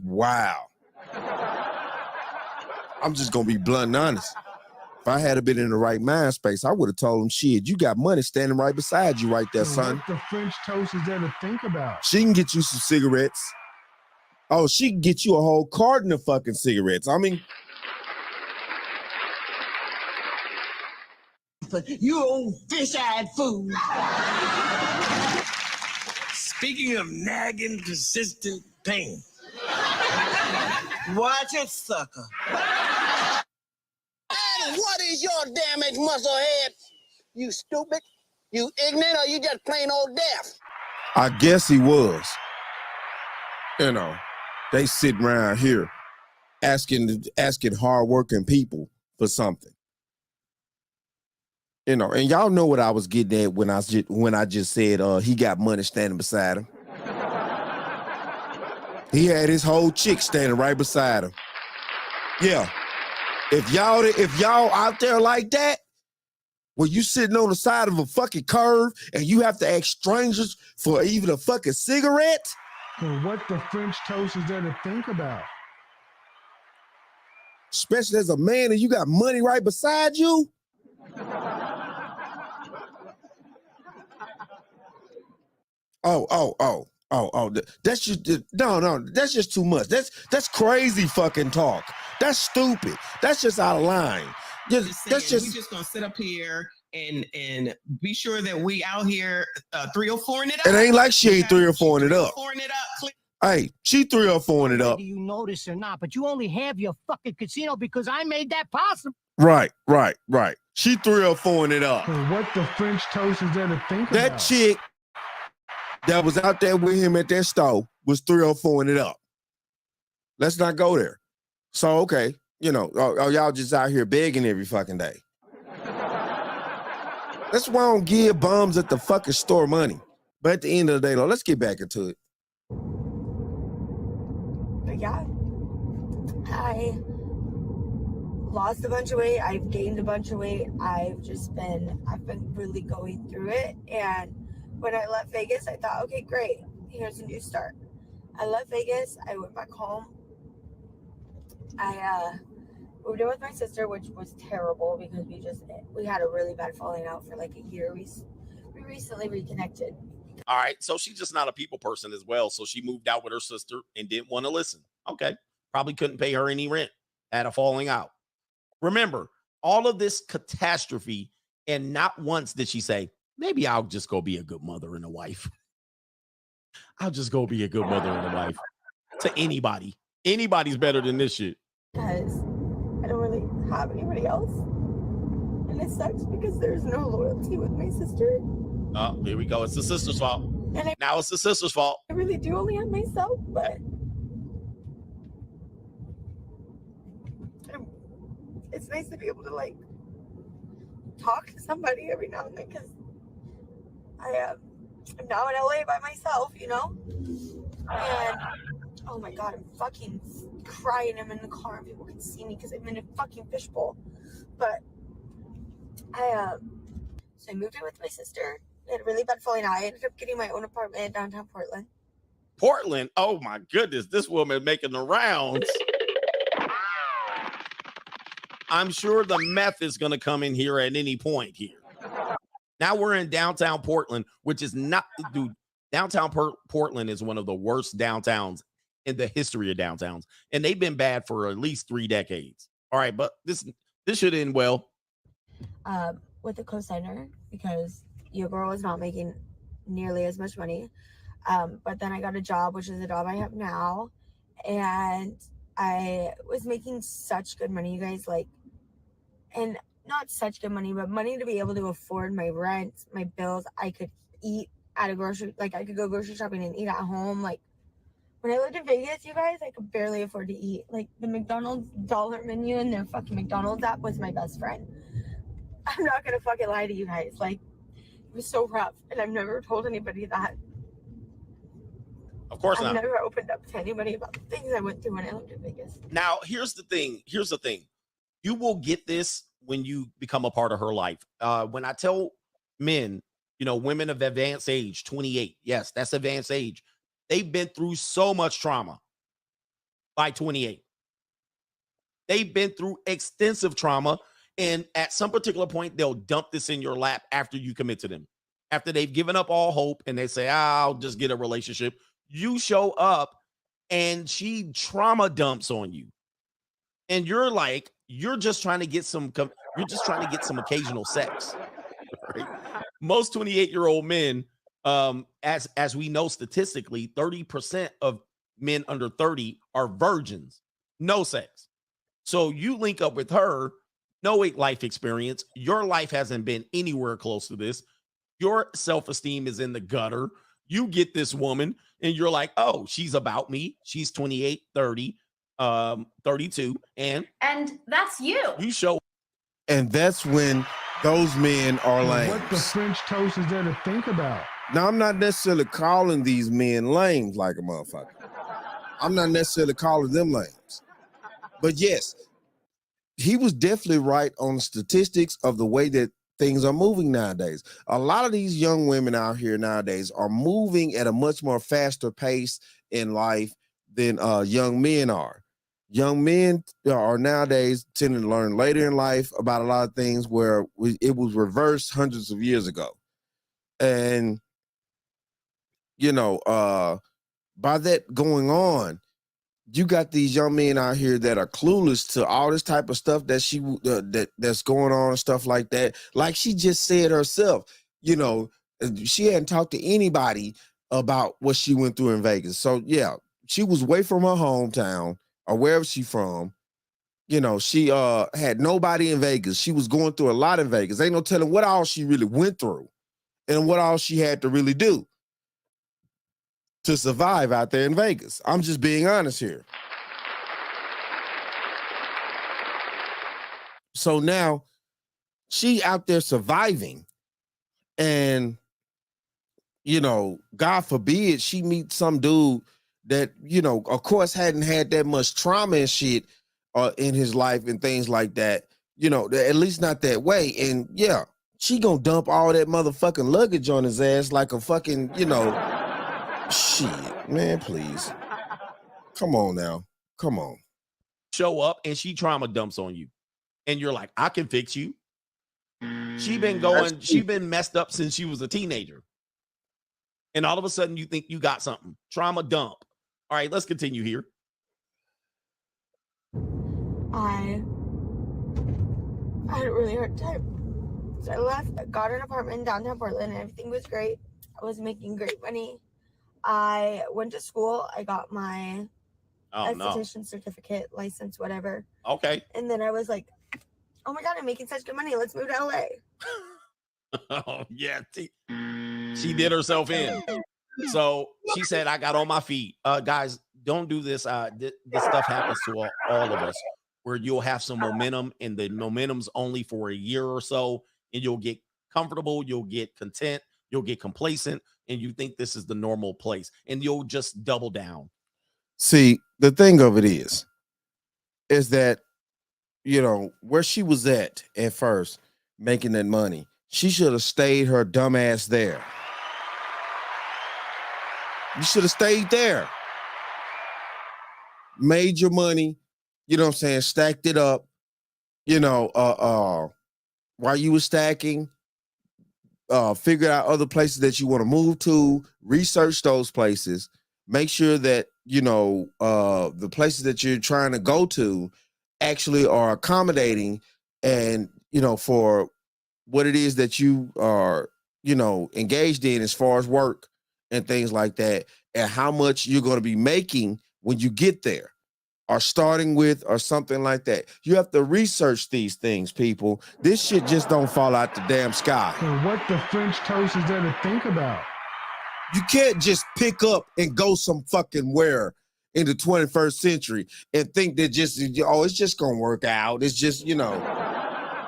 wow, I'm just gonna be blunt and honest. If I had been in the right mind space, I would have told him, shit, you got money standing right beside you right there, son. What the French toast is there to think about? She can get you some cigarettes. Oh, she can get you a whole carton of fucking cigarettes. I mean, You old fish-eyed fool. Speaking of nagging, persistent pain. Watch it, sucker. And what is your damaged muscle head? You stupid? You ignorant, or you just plain old deaf? I guess he was. You know, they sitting around here asking hardworking people for something. You know, and y'all know what I was getting at when I just said he got money standing beside him. He had his whole chick standing right beside him. Yeah. If y'all out there like that, where you sitting on the side of a fucking curve and you have to ask strangers for even a fucking cigarette. Well, what the French toast is there to think about? Especially as a man and you got money right beside you. Oh, that's just no, that's just too much. That's crazy fucking talk. That's stupid. That's just out of line. We just gonna sit up here and be sure that we out here 304ing it up. It ain't like she ain't 304ing it up. Hey, she 304ing it up. Whether you notice or not, but you only have your fucking casino because I made that possible. Right. She 304ing it up. Well, what the French toast is there to think That about? chick that was out there with him at that store was 304ing it up. Let's not go there. So, okay, you know, y'all just out here begging every fucking day. That's why I don't give bums at the fucking store money. But at the end of the day, though, let's get back into it. yeah, I lost a bunch of weight. I've gained a bunch of weight. I've been really going through it. And when I left Vegas, I thought, okay, great. Here's a new start. I left Vegas. I went back home. I moved in with my sister, which was terrible because we had a really bad falling out for like a year. We recently reconnected. All right. So she's just not a people person as well. So she moved out with her sister and didn't want to listen. Okay. Probably couldn't pay her any rent. Had a falling out. Remember, all of this catastrophe, and not once did she say, maybe I'll just go be a good mother and a wife. I'll just go be a good mother and a wife to anybody. Anybody's better than this shit. Because I don't really have anybody else. And it sucks because there's no loyalty with my sister. Oh, here we go. It's the sister's fault. Now it's the sister's fault. I really do only have myself, but it's nice to be able to like talk to somebody every now and then because I'm now in LA by myself, you know? And oh my God, I'm fucking crying. I'm in the car and people can see me because I'm in a fucking fishbowl. But so I moved in with my sister. I had a really bad falling out. I ended up getting my own apartment in downtown Portland. Portland? Oh my goodness, this woman making the rounds. I'm sure the meth is going to come in here at any point here. Now we're in downtown Portland, which is not, dude, downtown Portland is one of the worst downtowns in the history of downtowns. And they've been bad for at least 3 decades. All right, but this should end well. With a co-signer because your girl was not making nearly as much money. But then I got a job, which is the job I have now. And I was making such good money, you guys, like, and not such good money, but money to be able to afford my rent, my bills. I could eat at a grocery, like I could go grocery shopping and eat at home. Like when I lived in Vegas, you guys, I could barely afford to eat. Like the McDonald's dollar menu and their fucking McDonald's app was my best friend. I'm not gonna fucking lie to you guys. Like it was so rough, and I've never told anybody that. Of course not. I've never opened up to anybody about the things I went through when I lived in Vegas. Now, here's the thing. You will get this when you become a part of her life. When I tell men, women of advanced age, 28, yes, that's advanced age. They've been through so much trauma by 28. They've been through extensive trauma. And at some particular point, they'll dump this in your lap after you commit to them. After they've given up all hope and they say, I'll just get a relationship. You show up and she trauma dumps on you. And you're like, you're just trying to get some occasional sex. Right? Most 28-year-old men, as we know statistically, 30% of men under 30 are virgins, no sex. So you link up with her, no life experience. Your life hasn't been anywhere close to this. Your self-esteem is in the gutter. You get this woman and you're like, oh, she's about me. She's 28, 30, 32. And that's you. You show. And that's when those men are lame. What the French toast is there to think about? Now, I'm not necessarily calling these men lames like a motherfucker. I'm not necessarily calling them lames. But yes, he was definitely right on the statistics of the way that things are moving nowadays. A lot of these young women out here nowadays are moving at a much more faster pace in life than young men are. Young men are nowadays tending to learn later in life about a lot of things where it was reversed hundreds of years ago. And, by that going on, you got these young men out here that are clueless to all this type of stuff that that's going on and stuff like that. Like she just said herself, she hadn't talked to anybody about what she went through in Vegas. So yeah, she was away from her hometown or wherever she's from. She had nobody in Vegas. She was going through a lot in Vegas. Ain't no telling what all she really went through and what all she had to really do to survive out there in Vegas. I'm just being honest here. So now she out there surviving and, God forbid she meets some dude that, you know, of course, hadn't had that much trauma and shit in his life and things like that, you know, at least not that way. And yeah, she gonna dump all that motherfucking luggage on his ass like a fucking, you know, shit, man, please. Come on now. Come on. Show up and she trauma dumps on you. And you're like, I can fix you. She been messed up since she was a teenager. And all of a sudden you think you got something. Trauma dump. All right, let's continue here. I had a really hard time. So I left, I got an apartment in downtown Portland, and everything was great. I was making great money. I went to school. I got my esthetician certificate, license, whatever. Okay. And then I was like, oh my God, I'm making such good money. Let's move to LA. Oh, yeah. She did herself in. So she said, I got on my feet. Guys, don't do this. This stuff happens to all of us, where you'll have some momentum, and the momentum's only for a year or so, and you'll get comfortable, you'll get content, you'll get complacent, and you think this is the normal place, and you'll just double down. See, the thing of it is that, you know, where she was at first, making that money, she should have stayed her dumb ass there. You should have stayed there. Made your money, you know what I'm saying, stacked it up, you know, while you were stacking, figure out other places that you want to move to, research those places, make sure that, you know, the places that you're trying to go to actually are accommodating and, you know, for what it is that you are, you know, engaged in as far as work and things like that, and how much you're going to be making when you get there, or starting with, or something like that. You have to research these things, people. This shit just don't fall out the damn sky. So what the French toast is there to think about? You can't just pick up and go some fucking where in the 21st century and think that just, oh, it's just gonna work out. It's just, you know,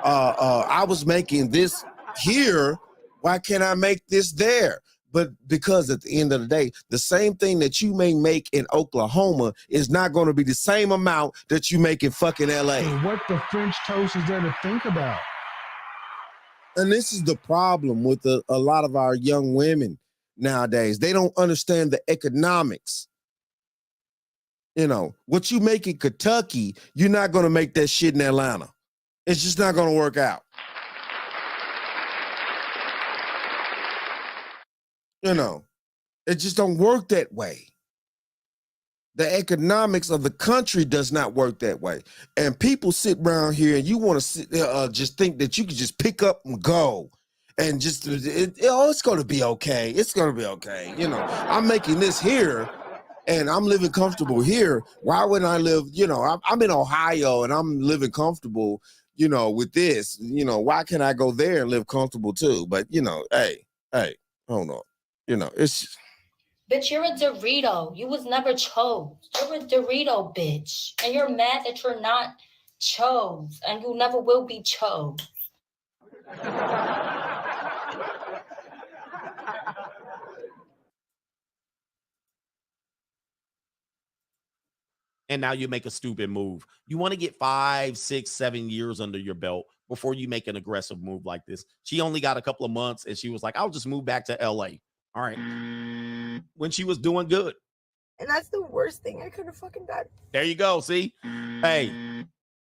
I was making this here, why can't I make this there? But because at the end of the day, the same thing that you may make in Oklahoma is not going to be the same amount that you make in fucking LA. So what the French toast is there to think about? And this is the problem with a lot of our young women nowadays. They don't understand the economics. You know, what you make in Kentucky, you're not going to make that shit in Atlanta. It's just not going to work out. You know, it just don't work that way. The economics of the country does not work that way. And people sit around here and you want to sit there, just think that you can just pick up and go and just, it's going to be okay. It's going to be okay. You know, I'm making this here and I'm living comfortable here. Why wouldn't I live, you know, I'm in Ohio and I'm living comfortable, you know, with this, you know, why can't I go there and live comfortable too? But, you know, hey, hold on. You know, it's... Bitch, you're a Dorito. You was never chose. You're a Dorito, bitch. And you're mad that you're not chose. And you never will be chose. And now you make a stupid move. You want to get 5, 6, 7 years under your belt before you make an aggressive move like this. She only got a couple of months and she was like, I'll just move back to LA. All right. When she was doing good. And that's the worst thing I could have fucking done. There you go. See? Hey,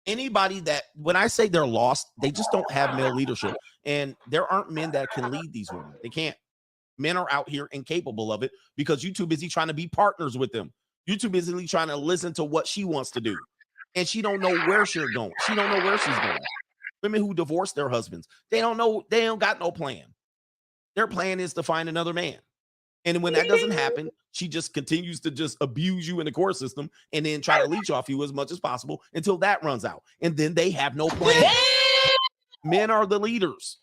anybody that, when I say they're lost, they just don't have male leadership. And there aren't men that can lead these women. They can't. Men are out here incapable of it because you're too busy trying to be partners with them. You're too busy trying to listen to what she wants to do. And she don't know where she's going. She don't know where she's going. Women who divorce their husbands, they don't know, they don't got no plan. Their plan is to find another man. And when that doesn't happen, she just continues to just abuse you in the court system and then try to leech off you as much as possible until that runs out. And then they have no plan. Men are the leaders.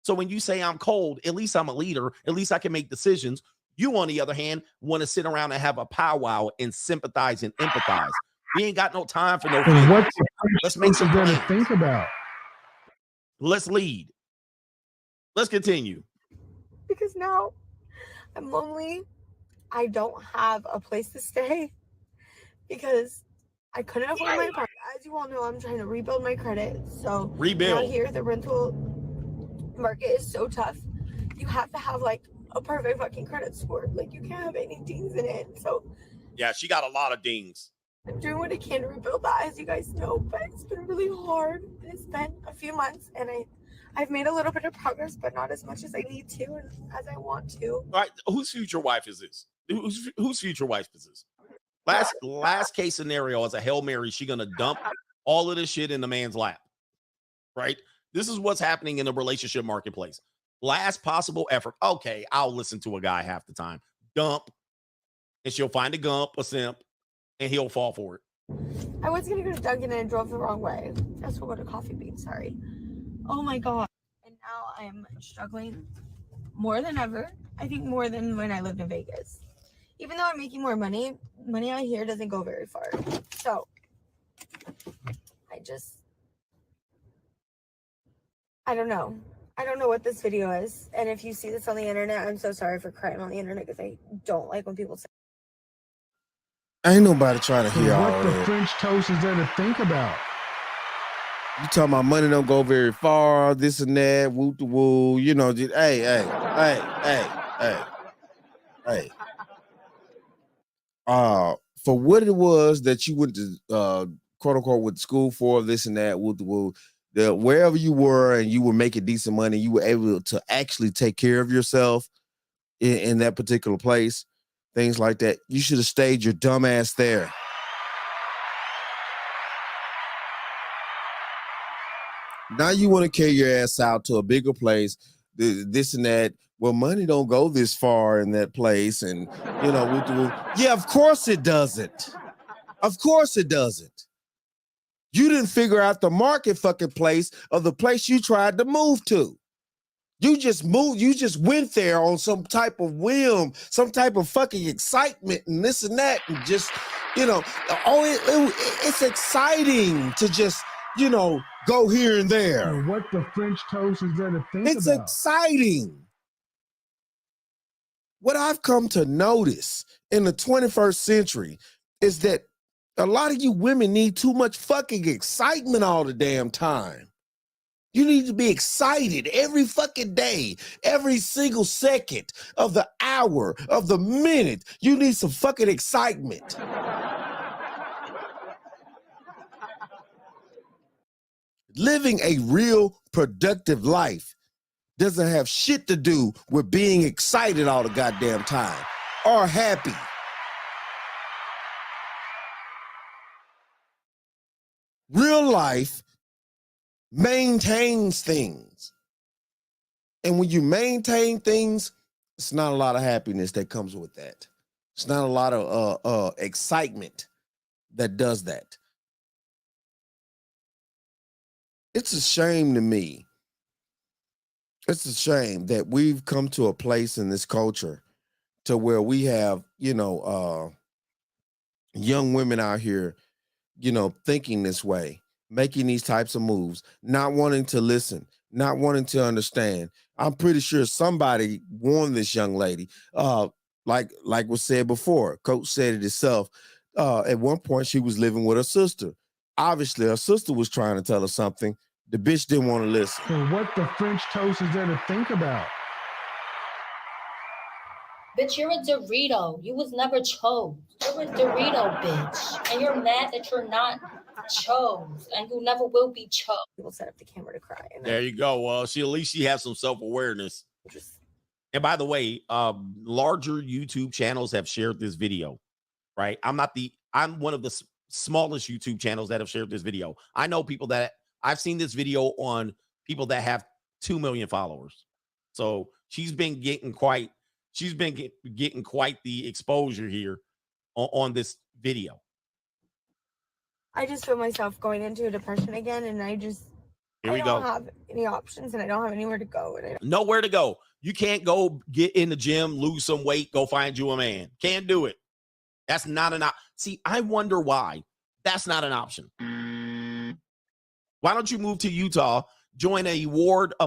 So when you say I'm cold, at least I'm a leader. At least I can make decisions. You, on the other hand, want to sit around and have a powwow and sympathize and empathize. We ain't got no time for no feelings. Let's make some plans. To think about. Let's lead. Let's continue. Because now I'm lonely. I don't have a place to stay because I couldn't afford my apartment. As you all know, I'm trying to rebuild my credit. So Rebuild. out here, the rental market is so tough. You have to have like a perfect fucking credit score. Like you can't have any dings in it. So Yeah, she got a lot of dings. I'm doing what I can to rebuild that, as you guys know, but it's been really hard. And it's been a few months, and I've made a little bit of progress, but not as much as I need to and as I want to. All right, whose future wife is this? Whose future wife is this? Last case scenario as a Hail Mary, she gonna dump all of this shit in the man's lap, right? This is what's happening in the relationship marketplace. Last possible effort. Okay, I'll listen to a guy half the time. Dump, and she'll find a gump, a simp, and he'll fall for it. I was gonna go to Dunkin' and I drove the wrong way. Guess we'll go to Coffee Bean, sorry. Oh my god. And now I'm struggling more than ever. I think more than when I lived in Vegas. Even though I'm making more money out here doesn't go very far. So I don't know. I don't know what this video is. And if you see this on the internet, I'm so sorry for crying on the internet because I don't like when people say. Ain't nobody trying to hear all What the that. French toast is there to think about? You talking about money don't go very far, this and that, woo to woo, you know, just, hey. For what it was that you went to quote unquote with school for, this and that, woo to woo, wherever you were and you were making decent money, you were able to actually take care of yourself in that particular place, things like that. You should have stayed your dumb ass there. Now you want to carry your ass out to a bigger place, this and that. Well, money don't go this far in that place, and you know, yeah, of course it doesn't. Of course it doesn't. You didn't figure out the market fucking place of the place you tried to move to. You just moved, you just went there on some type of whim, some type of fucking excitement and this and that, and just, you know, it's exciting to just, you know, go here and there. And what the French toast is there to think It's about? exciting. What I've come to notice in the 21st century is that a lot of you women need too much fucking excitement all the damn time. You need to be excited every fucking day, every single second of the hour, of the minute. You need some fucking excitement. Living a real productive life doesn't have shit to do with being excited all the goddamn time or happy. Real life maintains things. And when you maintain things, it's not a lot of happiness that comes with that. It's not a lot of excitement that does that. It's a shame to me. It's a shame that we've come to a place in this culture to where we have, you know, young women out here, you know, thinking this way, making these types of moves, not wanting to listen, not wanting to understand. I'm pretty sure somebody warned this young lady. Like was said before, Coach said it herself. At one point, she was living with her sister. Obviously, her sister was trying to tell her something. The bitch didn't want to listen. And what the French toast is there to think about? Bitch, you're a Dorito. You was never chose. You're a Dorito, bitch. And you're mad that you're not chose. And you never will be chose. People set up the camera to cry. There you go. Well, at least she has some self-awareness. And by the way, larger YouTube channels have shared this video, right? I'm one of the smallest YouTube channels that have shared this video. I know people that I've seen this video on people that have 2 million followers. So she's been getting quite the exposure here on this video. I just feel myself going into a depression again, and I don't have any options, and I don't have anywhere to go. Nowhere to go. You can't go get in the gym, lose some weight, go find you a man. Can't do it. That's not an option. See, I wonder why that's not an option. Why don't you move to Utah, join a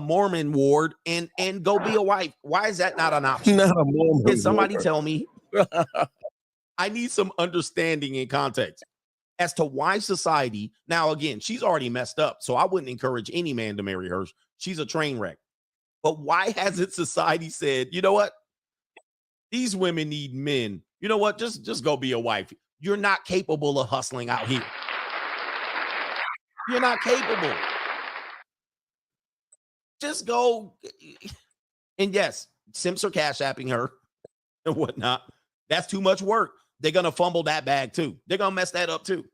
Mormon ward, and go be a wife? Why is that not an option? Not a Mormon Can somebody ward. tell me I need some understanding and context as to why society. Now, again, she's already messed up, so I wouldn't encourage any man to marry her. She's a train wreck. But why hasn't society said, you know what? These women need men. You know what? Just go be a wife. You're not capable of hustling out here. You're not capable. Just go. And yes, simps are cash apping her and whatnot. That's too much work. They're gonna fumble that bag too. They're gonna mess that up too.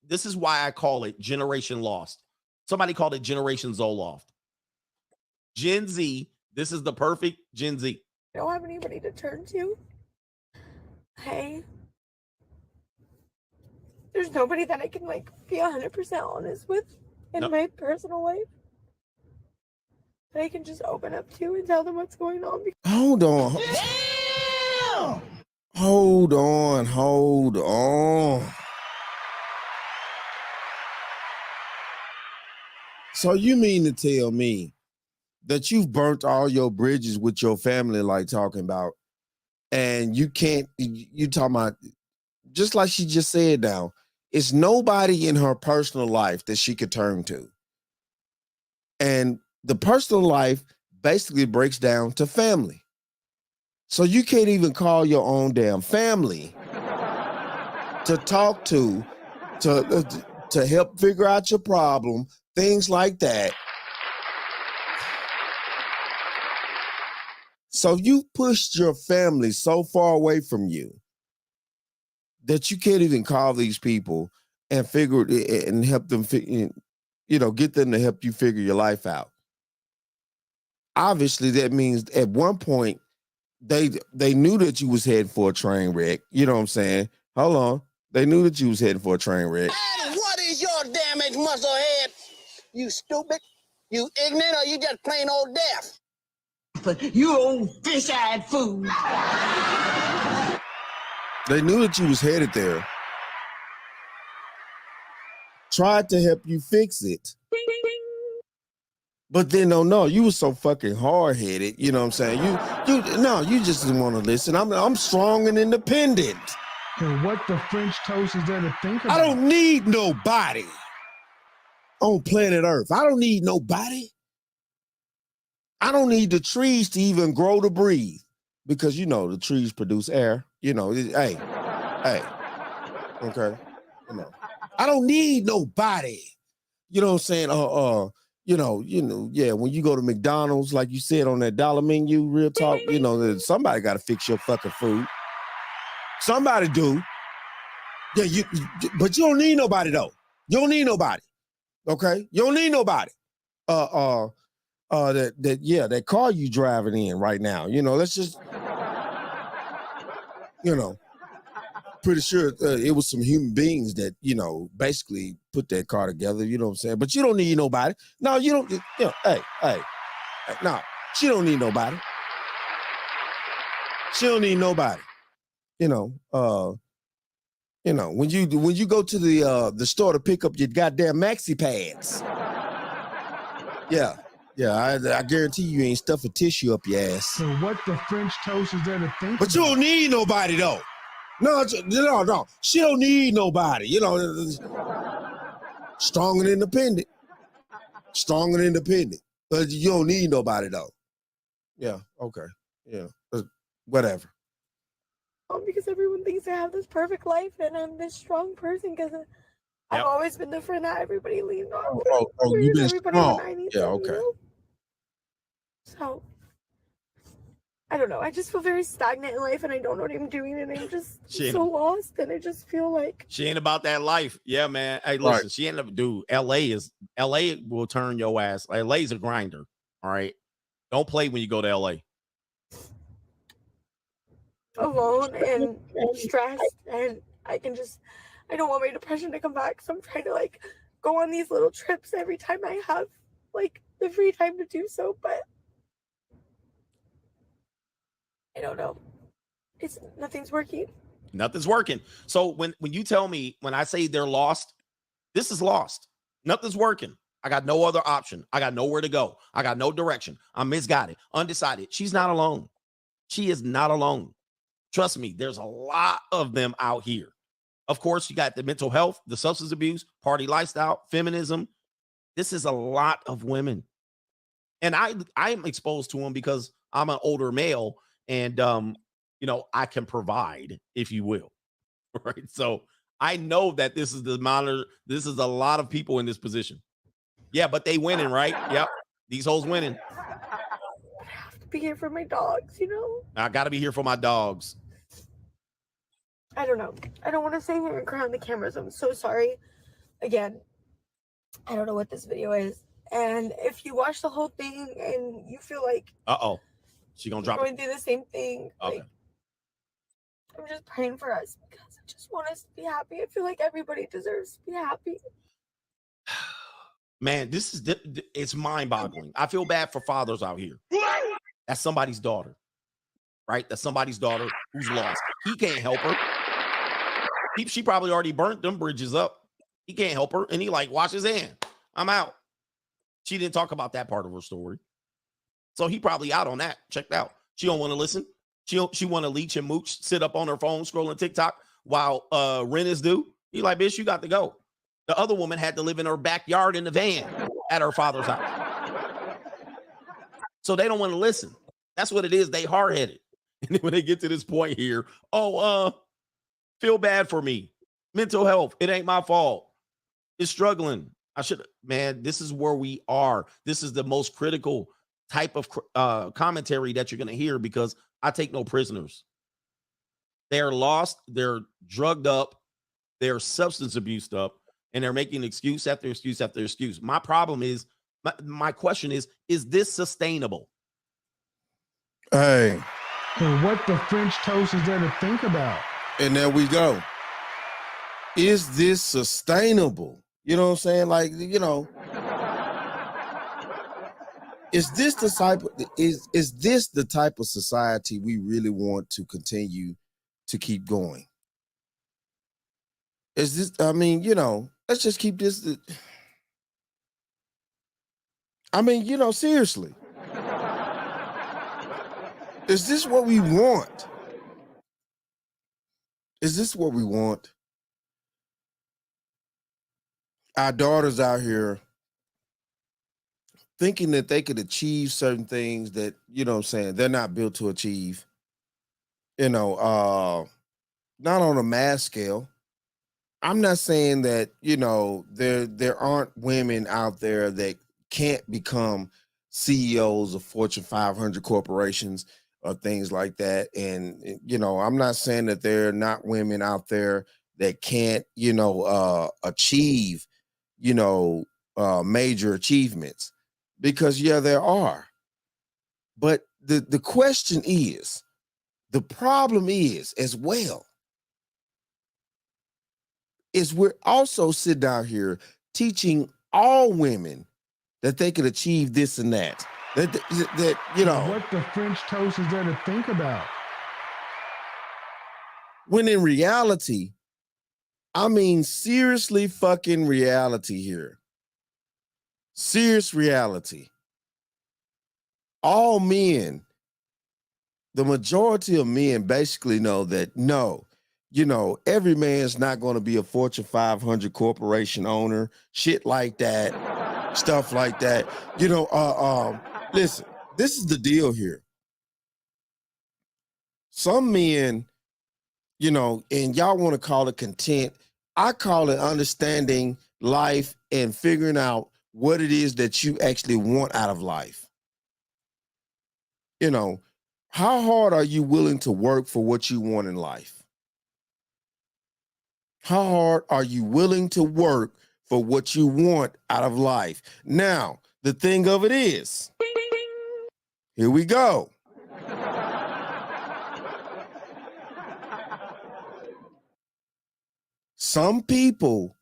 This is why I call it Generation Lost. Somebody called it Generation Zoloft. Gen Z. This is the perfect Gen Z. I don't have anybody to turn to. Hey, there's nobody that I can like be 100% honest with in my personal life that I can just open up to and tell them what's going on. Hold on. Damn! Hold on. So you mean to tell me that you've burnt all your bridges with your family, like talking about, and you talking about, just like she just said now, it's nobody in her personal life that she could turn to. And the personal life basically breaks down to family. So you can't even call your own damn family to talk to help figure out your problem, things like that. So you pushed your family so far away from you that you can't even call these people and figure it and help them, get them to help you figure your life out. Obviously, that means at one point they knew that you was heading for a train wreck. You know what I'm saying? Hold on. They knew that you was heading for a train wreck. And what is your damaged muscle head? You stupid? You ignorant, or you just plain old deaf? You old fish-eyed fool. They knew that you was headed there. Tried to help you fix it. But then, no, you was so fucking hard-headed. You know what I'm saying? You just didn't want to listen. I'm strong and independent. And what the French toast is there to think about? I don't need nobody on planet Earth. I don't need nobody. I don't need the trees to even grow to breathe, because the trees produce air. Hey, okay. I don't need nobody. You know what I'm saying? When you go to McDonald's, like you said on that dollar menu, real talk, somebody got to fix your fucking food. Somebody do. Yeah, but you don't need nobody though. You don't need nobody. Okay? You don't need nobody. That car you driving in right now. Let's just, pretty sure it was some human beings that, basically put that car together. You know what I'm saying? But you don't need nobody. No, you don't. Hey, no, she don't need nobody. She don't need nobody. When you go to the store to pick up your goddamn maxi pads. Yeah, I guarantee you ain't stuffing tissue up your ass. So what the French toast is there to think But you don't need nobody though. No. She don't need nobody. Strong and independent. But you don't need nobody though. Yeah, okay. Yeah, whatever. Because everyone thinks I have this perfect life and I'm this strong person because I've always been the friend that everybody leaned on. You've been strong. Yeah, okay. So, I don't know. I just feel very stagnant in life and I don't know what I'm doing and I'm just so lost and I just feel like she ain't about that life. Yeah, man. Hey, listen, right. She ain't up, dude. LA will turn your ass. LA's a grinder. All right. Don't play when you go to LA. Alone and stressed and I don't want my depression to come back, so I'm trying to go on these little trips every time I have the free time to do so, but I don't know, nothing's working. So when you tell me, when I say they're lost, this is lost. Nothing's working. I got no other option. I got nowhere to go. I got no direction. I'm misguided, undecided. She's not alone. She is not alone. Trust me, there's a lot of them out here. Of course, you got the mental health, the substance abuse, party lifestyle, feminism. This is a lot of women. And I'm exposed to them because I'm an older male and I can provide, if you will. Right. So I know that this is this is a lot of people in this position. Yeah, but they winning, right? Yep. These hoes winning. I have to be here for my dogs, I gotta be here for my dogs. I don't know. I don't want to sit here and cry on the cameras. I'm so sorry. Again, I don't know what this video is. And if you watch the whole thing and you feel like She gonna drop going through the same thing, Okay. I'm just praying for us because I just want us to be happy. I feel like everybody deserves to be happy. Man, it's mind-boggling. I feel bad for fathers out here. That's somebody's daughter, right? That's somebody's daughter who's lost. He can't help her. She probably already burnt them bridges up. He can't help her, and he wash his hand. I'm out. She didn't talk about that part of her story, so he probably out on that. Checked out. She don't want to listen. She want to leech and mooch, sit up on her phone scrolling TikTok while rent is due. He like, bitch, you got to go. The other woman had to live in her backyard in the van at her father's house. So they don't want to listen. That's what it is. They hard-headed. And then when they get to this point here, feel bad for me. Mental health. It ain't my fault. It's struggling. Man, this is where we are. This is the most critical type of commentary that you're going to hear because I take no prisoners. They're lost. They're drugged up. They're substance abused up. And they're making excuse after excuse after excuse. My problem is, my question is this sustainable? Hey. And what the French toast is there to think about? And there we go. Is this sustainable? You know what I'm saying? Is this the type of society we really want to continue to keep going? Is this, let's just keep this. Seriously. Is this what we want? Is this what we want? Our daughters out here thinking that they could achieve certain things that, they're not built to achieve. Not on a mass scale. I'm not saying that, there aren't women out there that can't become CEOs of Fortune 500 corporations or things like that. And, I'm not saying that there are not women out there that can't, achieve, major achievements, because there are. But the question is, the problem is as well, is we're also sitting out here teaching all women that they could achieve this and that. That What the French toast is there to think about? When in reality, seriously fucking reality here. Serious reality. All men, the majority of men basically know that every man's not going to be a Fortune 500 corporation owner, shit like that, stuff like that. Listen, this is the deal here. Some men, and y'all want to call it content. I call it understanding life and figuring out what it is that you actually want out of life. How hard are you willing to work for what you want in life? How hard are you willing to work for what you want out of life? Now, the thing of it is, here we go. Some people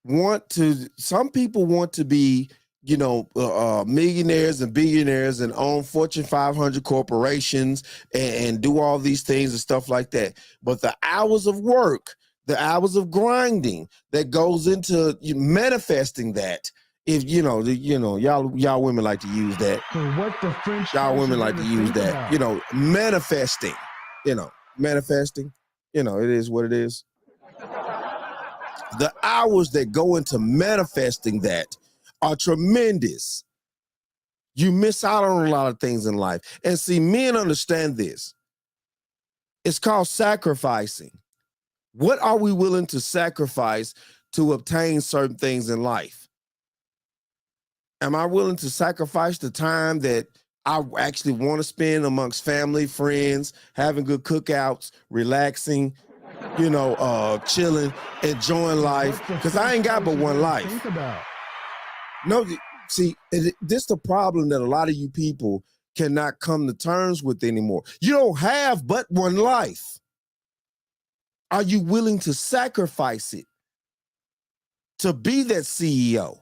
want to be, millionaires and billionaires and own Fortune 500 corporations and do all these things and stuff like that. But the hours of work, the hours of grinding that goes into manifesting that if y'all women like to use that. So what the French Y'all toast women is like there to to use think that. about? Manifesting. Manifesting. It is what it is. The hours that go into manifesting that are tremendous. You miss out on a lot of things in life. And see, men understand this. It's called sacrificing. What are we willing to sacrifice to obtain certain things in life? Am I willing to sacrifice the time that I actually want to spend amongst family, friends, having good cookouts, relaxing, chilling, enjoying life? Because I ain't got but one life. Think about. No, see, this is the problem that a lot of you people cannot come to terms with anymore. You don't have but one life. Are you willing to sacrifice it to be that CEO?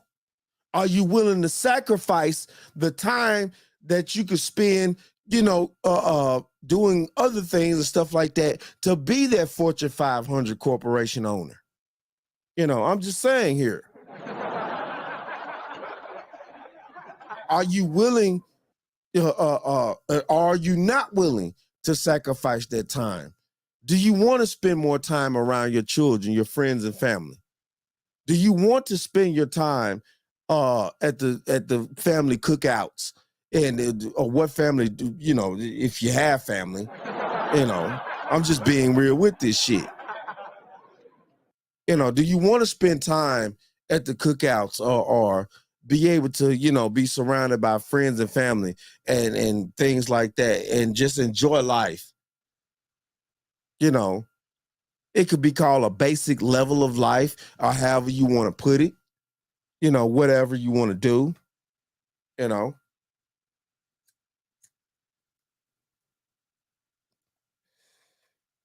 Are you willing to sacrifice the time that you could spend, doing other things and stuff like that to be that Fortune 500 corporation owner? I'm just saying here. Are you willing, are you not willing to sacrifice that time? Do you want to spend more time around your children, your friends and family? Do you want to spend your time at the family cookouts or what family do, if you have family, I'm just being real with this shit. Do you want to spend time at the cookouts or be able to, be surrounded by friends and family and things like that and just enjoy life? It could be called a basic level of life or however you want to put it, whatever you want to do,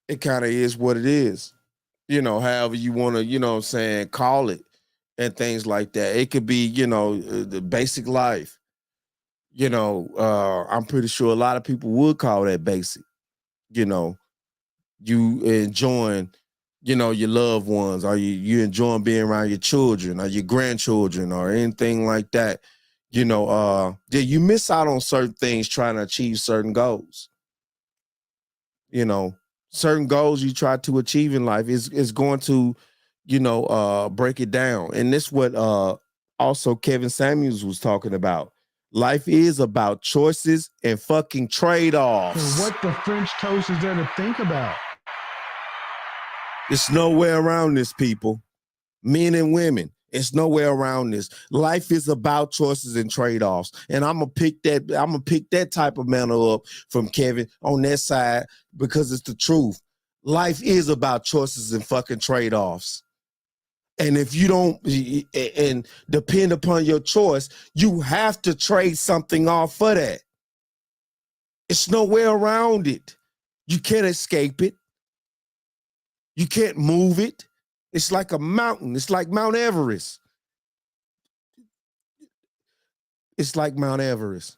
It kind of is what it is, however you want to, call it and things like that. It could be, the basic life. I'm pretty sure a lot of people would call that basic, you enjoying, your loved ones, or you enjoying being around your children or your grandchildren or anything like that. You miss out on certain things trying to achieve certain goals. Certain goals you try to achieve in life is going to, break it down. And this what also Kevin Samuels was talking about. Life is about choices and fucking trade-offs. So what the French toast is there to think about? It's nowhere around this, people. Men and women, it's nowhere around this. Life is about choices and trade-offs. And I'm gonna pick that type of manner up from Kevin on that side because it's the truth. Life is about choices and fucking trade-offs. And if you don't and depend upon your choice, you have to trade something off for that. It's nowhere around it. You can't escape it. You can't move it. It's like a mountain. It's like Mount Everest. It's like Mount Everest.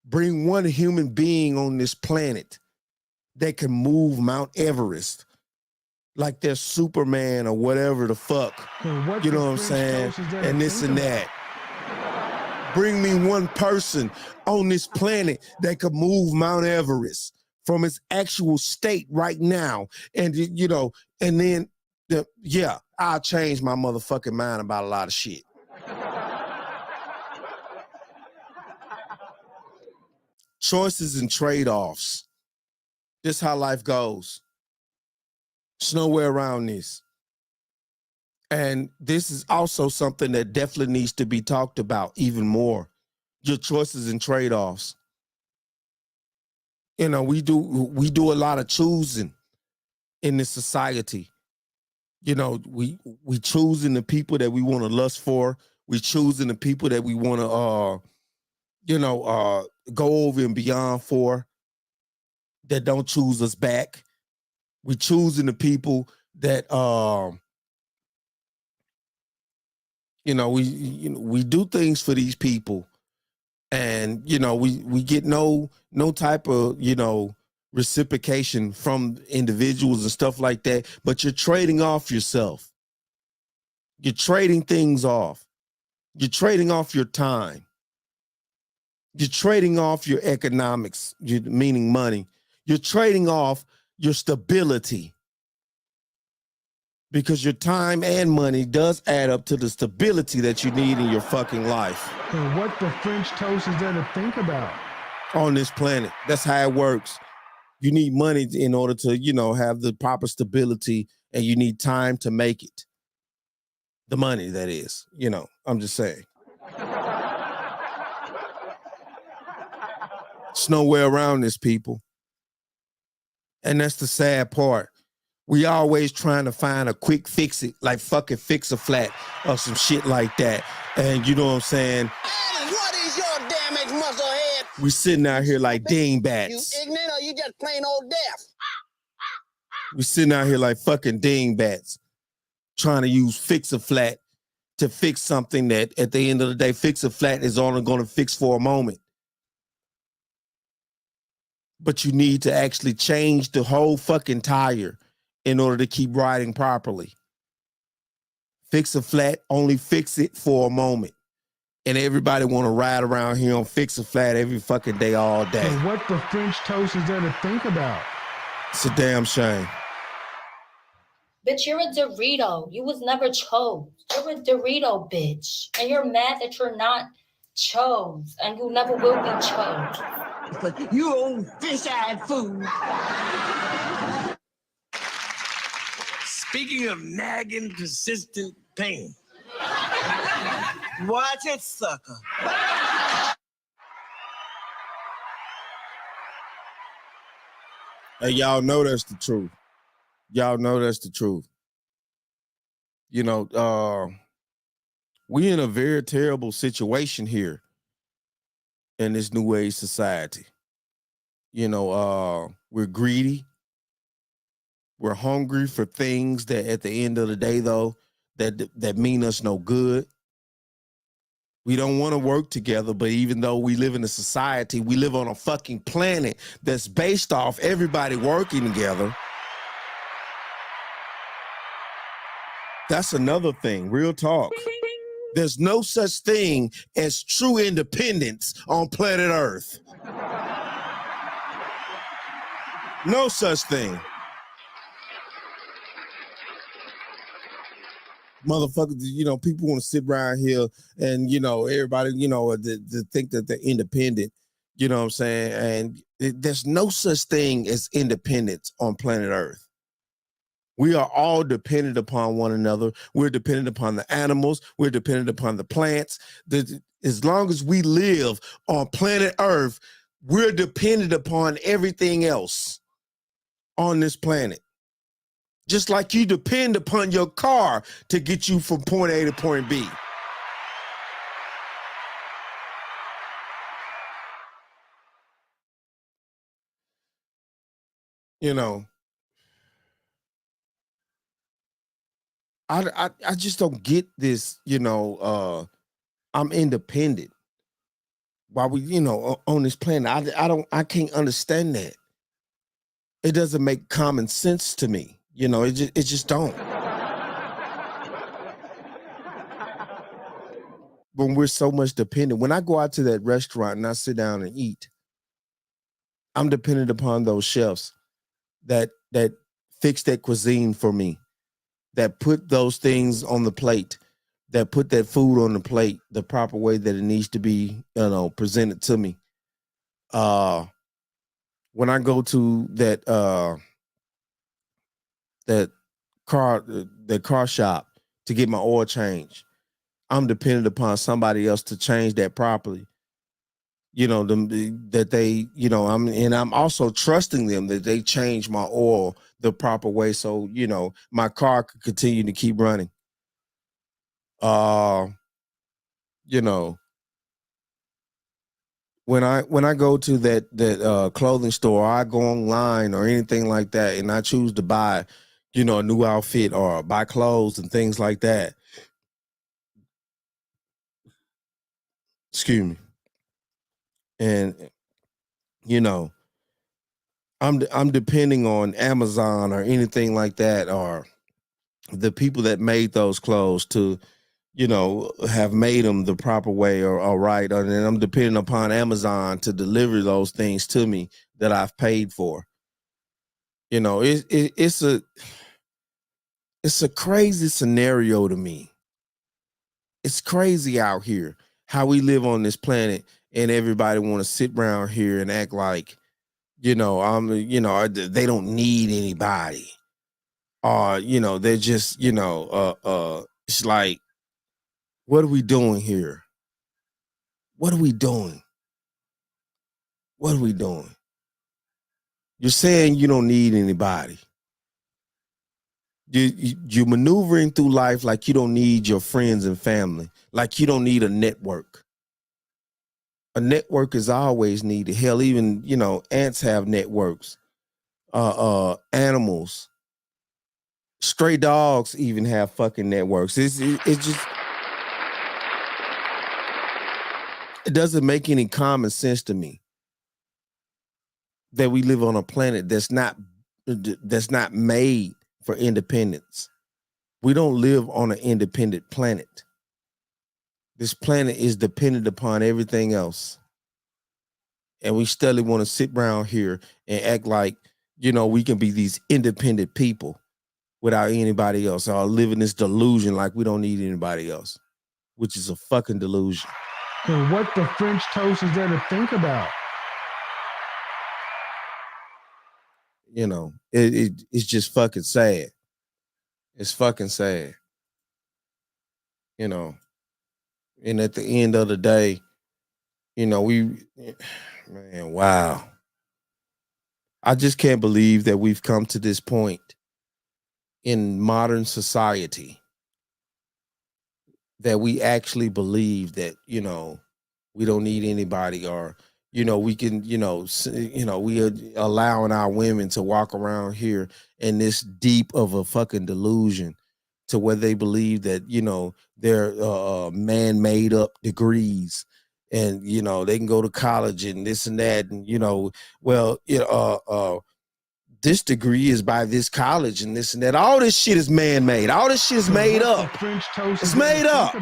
Bring one human being on this planet that can move Mount Everest like they're Superman or whatever the fuck. You know what I'm saying? And this and that. Bring me one person on this planet that could move Mount Everest from its actual state right now. And, and then, I'll change my motherfucking mind about a lot of shit. Choices and trade-offs. This is how life goes. It's nowhere around this. And this is also something that definitely needs to be talked about even more. Your choices and trade-offs. We do a lot of choosing in this society. We choosing the people that we want to lust for. We choosing the people that we want to go over and beyond for, that don't choose us back. We choosing the people that we do things for these people, and we get no type of reciprocation from individuals and stuff like that, but you're trading off yourself. You're trading things off. You're trading off your time. You're trading off your economics, meaning money. You're trading off your stability. Because your time and money does add up to the stability that you need in your fucking life. And what the French toast is there to think about? On this planet. That's how it works. You need money in order to, have the proper stability, and you need time to make it. The money, that is. I'm just saying. It's nowhere around this, people. And that's the sad part. We always trying to find a quick fix it, like fucking fix a flat or some shit like that. And you know what I'm saying? Alan, what is your damaged muscle head? We sitting out here like dingbats. You ignorant or you just plain old deaf? We sitting out here like fucking dingbats, trying to use fix a flat to fix something that at the end of the day, fix a flat is only going to fix for a moment. But you need to actually change the whole fucking tire in order to keep riding properly. Fix a flat, only fix it for a moment. And everybody want to ride around here on fix a flat every fucking day, all day. And what the French toast is there to think about? It's a damn shame. Bitch, you're a Dorito. You was never chose. You're a Dorito, bitch. And you're mad that you're not chose. And you never will be chose. But you old fish-eyed fool. Speaking of nagging, persistent pain. Watch it, sucker. Hey, y'all know that's the truth. Y'all know that's the truth. We in a very terrible situation here in this new age society. We're greedy. We're hungry for things that at the end of the day, though, that mean us no good. We don't want to work together, but even though we live in a society, we live on a fucking planet that's based off everybody working together. That's another thing, real talk. There's no such thing as true independence on planet Earth. No such thing. Motherfuckers, people want to sit around here and, everybody, to think that they're independent. You know what I'm saying? And there's no such thing as independence on planet Earth. We are all dependent upon one another. We're dependent upon the animals. We're dependent upon the plants. As long as we live on planet Earth, we're dependent upon everything else on this planet. Just like you depend upon your car to get you from point A to point B. I just don't get this, I'm independent. While we, on this planet, I can't understand that. It doesn't make common sense to me. It just don't. When we're so much dependent, when I go out to that restaurant and I sit down and eat, I'm dependent upon those chefs that fix that cuisine for me, that put those things on the plate, that put that food on the plate the proper way that it needs to be, presented to me. When I go to that car shop to get my oil changed, I'm dependent upon somebody else to change that properly. I'm also trusting them that they change my oil the proper way so, my car could continue to keep running. When I go to that clothing store, or I go online or anything like that, and I choose to buy, a new outfit or buy clothes and things like that. Excuse me. And I'm depending on Amazon or anything like that, or the people that made those clothes to have made them the proper way or right, and then I'm depending upon Amazon to deliver those things to me that I've paid for. It's a crazy scenario to me. It's crazy out here how we live on this planet, and everybody want to sit around here and act like, they don't need anybody, or they're just, it's like, what are we doing here? What are we doing? What are we doing? You're saying you don't need anybody. You're maneuvering through life like you don't need your friends and family, like you don't need a network. A network is always needed. Hell, even, ants have networks. Animals, stray dogs even have fucking networks. It's just, it doesn't make any common sense to me that we live on a planet that's not made for independence. We don't live on an independent planet. This planet is dependent upon everything else. And we still want to sit around here and act like, we can be these independent people without anybody else, or live in this delusion like we don't need anybody else, which is a fucking delusion. So what the French toast is there to think about? It's just fucking sad. It's fucking sad. And at the end of the day, wow. I just can't believe that we've come to this point in modern society that we actually believe that, we don't need anybody, or, we can, we are allowing our women to walk around here in this deep of a fucking delusion to where they believe that, they're man-made up degrees, and, they can go to college and this and that. And, this degree is by this college and this and that. All this shit is man-made. All this shit is made up. French toast it's made up.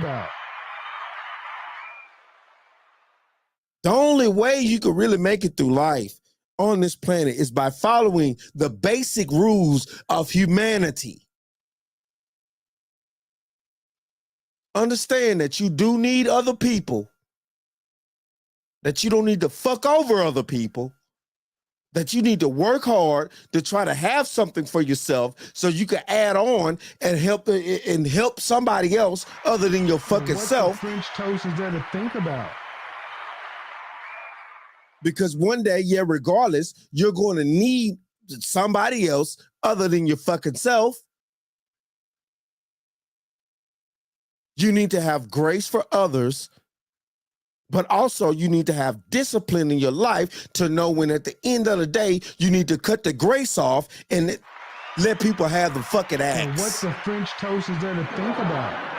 The only way you could really make it through life on this planet is by following the basic rules of humanity. Understand that you do need other people, that you don't need to fuck over other people, that you need to work hard to try to have something for yourself so you can add on and help somebody else other than your fucking self. What the French toast is there to think about? Because one day, regardless, you're going to need somebody else other than your fucking self. You need to have grace for others, but also you need to have discipline in your life to know when at the end of the day, you need to cut the grace off and let people have the fucking axe. What the French toast is there to think about?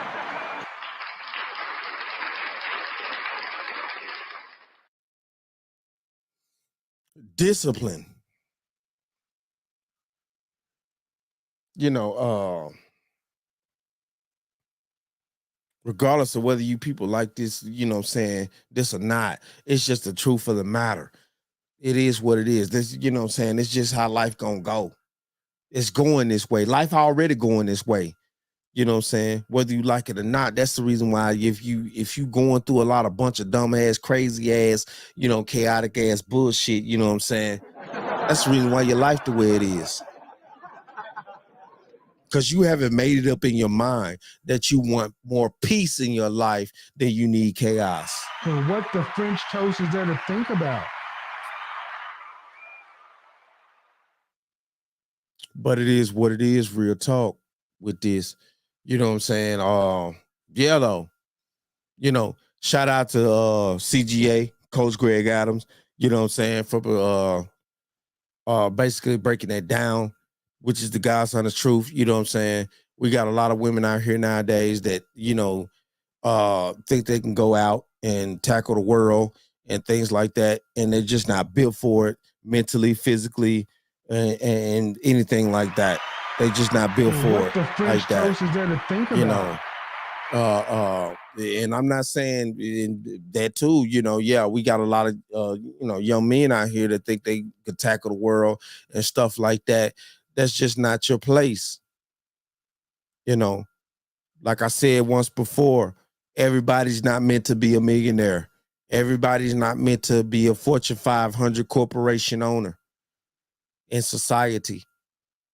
Discipline. Regardless of whether you people like this, this or not, it's just the truth of the matter. It is what it is. This, it's just how life gonna go. It's going this way. Life already going this way. Whether you like it or not, that's the reason why if you going through a lot of bunch of dumb ass, crazy ass, chaotic ass bullshit, that's the reason why your life the way it is. Because you haven't made it up in your mind that you want more peace in your life than you need chaos. So what the French toast is there to think about? But it is what it is, real talk with this. Yeah, though. Shout out to CGA, Coach Greg Adams, for basically breaking that down, which is the God's honest truth. We got a lot of women out here nowadays that, think they can go out and tackle the world and things like that, and they're just not built for it mentally, physically, and anything like that. They just not built for it the French like that. toast is there to think about? And I'm not saying that too, yeah, we got a lot of young men out here that think they could tackle the world and stuff like that. That's just not your place. Like I said once before, everybody's not meant to be a millionaire. Everybody's not meant to be a Fortune 500 corporation owner in society.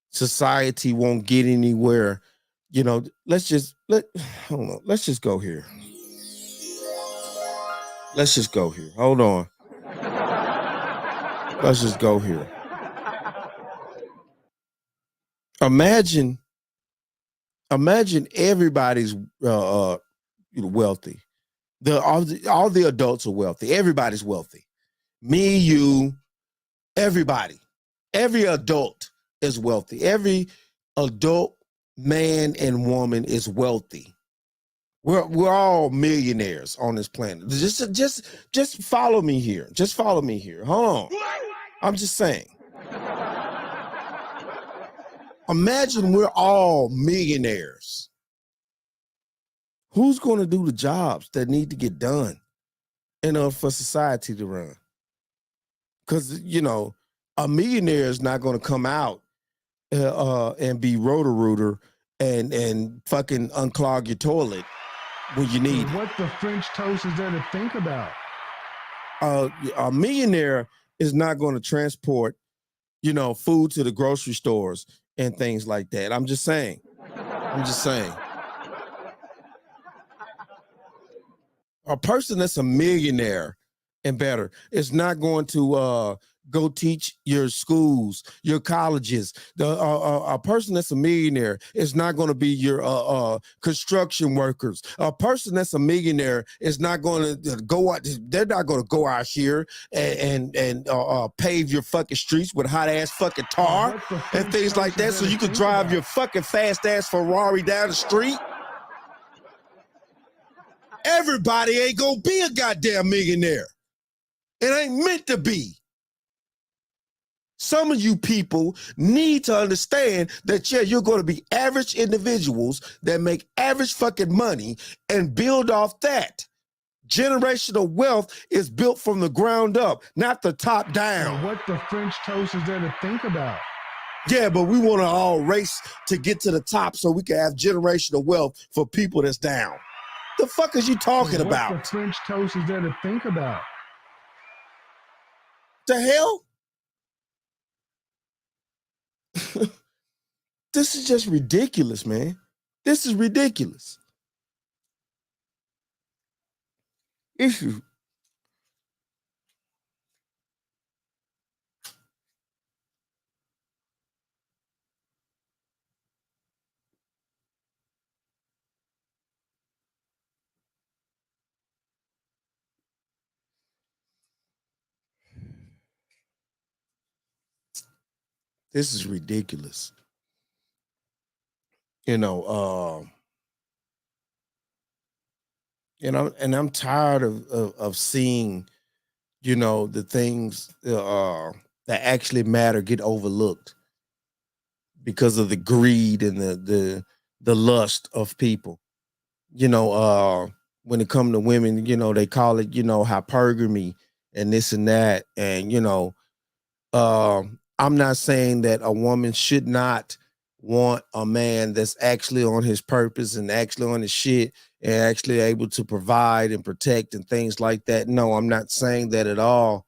Society won't get anywhere. Let's just go here. Let's just go here. Hold on. Let's just go here. Imagine everybody's wealthy. All the adults are wealthy. Everybody's wealthy. Me, you, everybody. Every adult is wealthy. Every adult man and woman is wealthy. We're all millionaires on this planet. Just follow me here. Just follow me here. Hold on. I'm just saying. Imagine we're all millionaires. Who's going to do the jobs that need to get done in order for society to run? Because, a millionaire is not going to come out and be Roto-Rooter and fucking unclog your toilet when you need it. What the French toast is there to think about? A millionaire is not going to transport, food to the grocery stores and things like that. I'm just saying. A person that's a millionaire and better is not going to go teach your schools, your colleges. A person that's a millionaire is not going to be your construction workers. A person that's a millionaire is not going to go out. They're not going to go out here and pave your fucking streets with hot ass fucking tar and things like that, so you could drive your fucking fast ass Ferrari down the street. Everybody ain't gonna be a goddamn millionaire. It ain't meant to be. Some of you people need to understand that, yeah, you're going to be average individuals that make average fucking money and build off that. Generational wealth is built from the ground up, not the top down. What the French toast is there to think about? Yeah, but we want to all race to get to the top so we can have generational wealth for people that's down. The fuck is you talking about? What the French toast is there to think about? The hell? This is just ridiculous, man. This is ridiculous. Issue. This is ridiculous. And I'm tired of seeing, the things that actually matter get overlooked because of the greed and the lust of people. When it comes to women, they call it, hypergamy and this and that. And, I'm not saying that a woman should not want a man that's actually on his purpose and actually on his shit and actually able to provide and protect and things like that. No, I'm not saying that at all.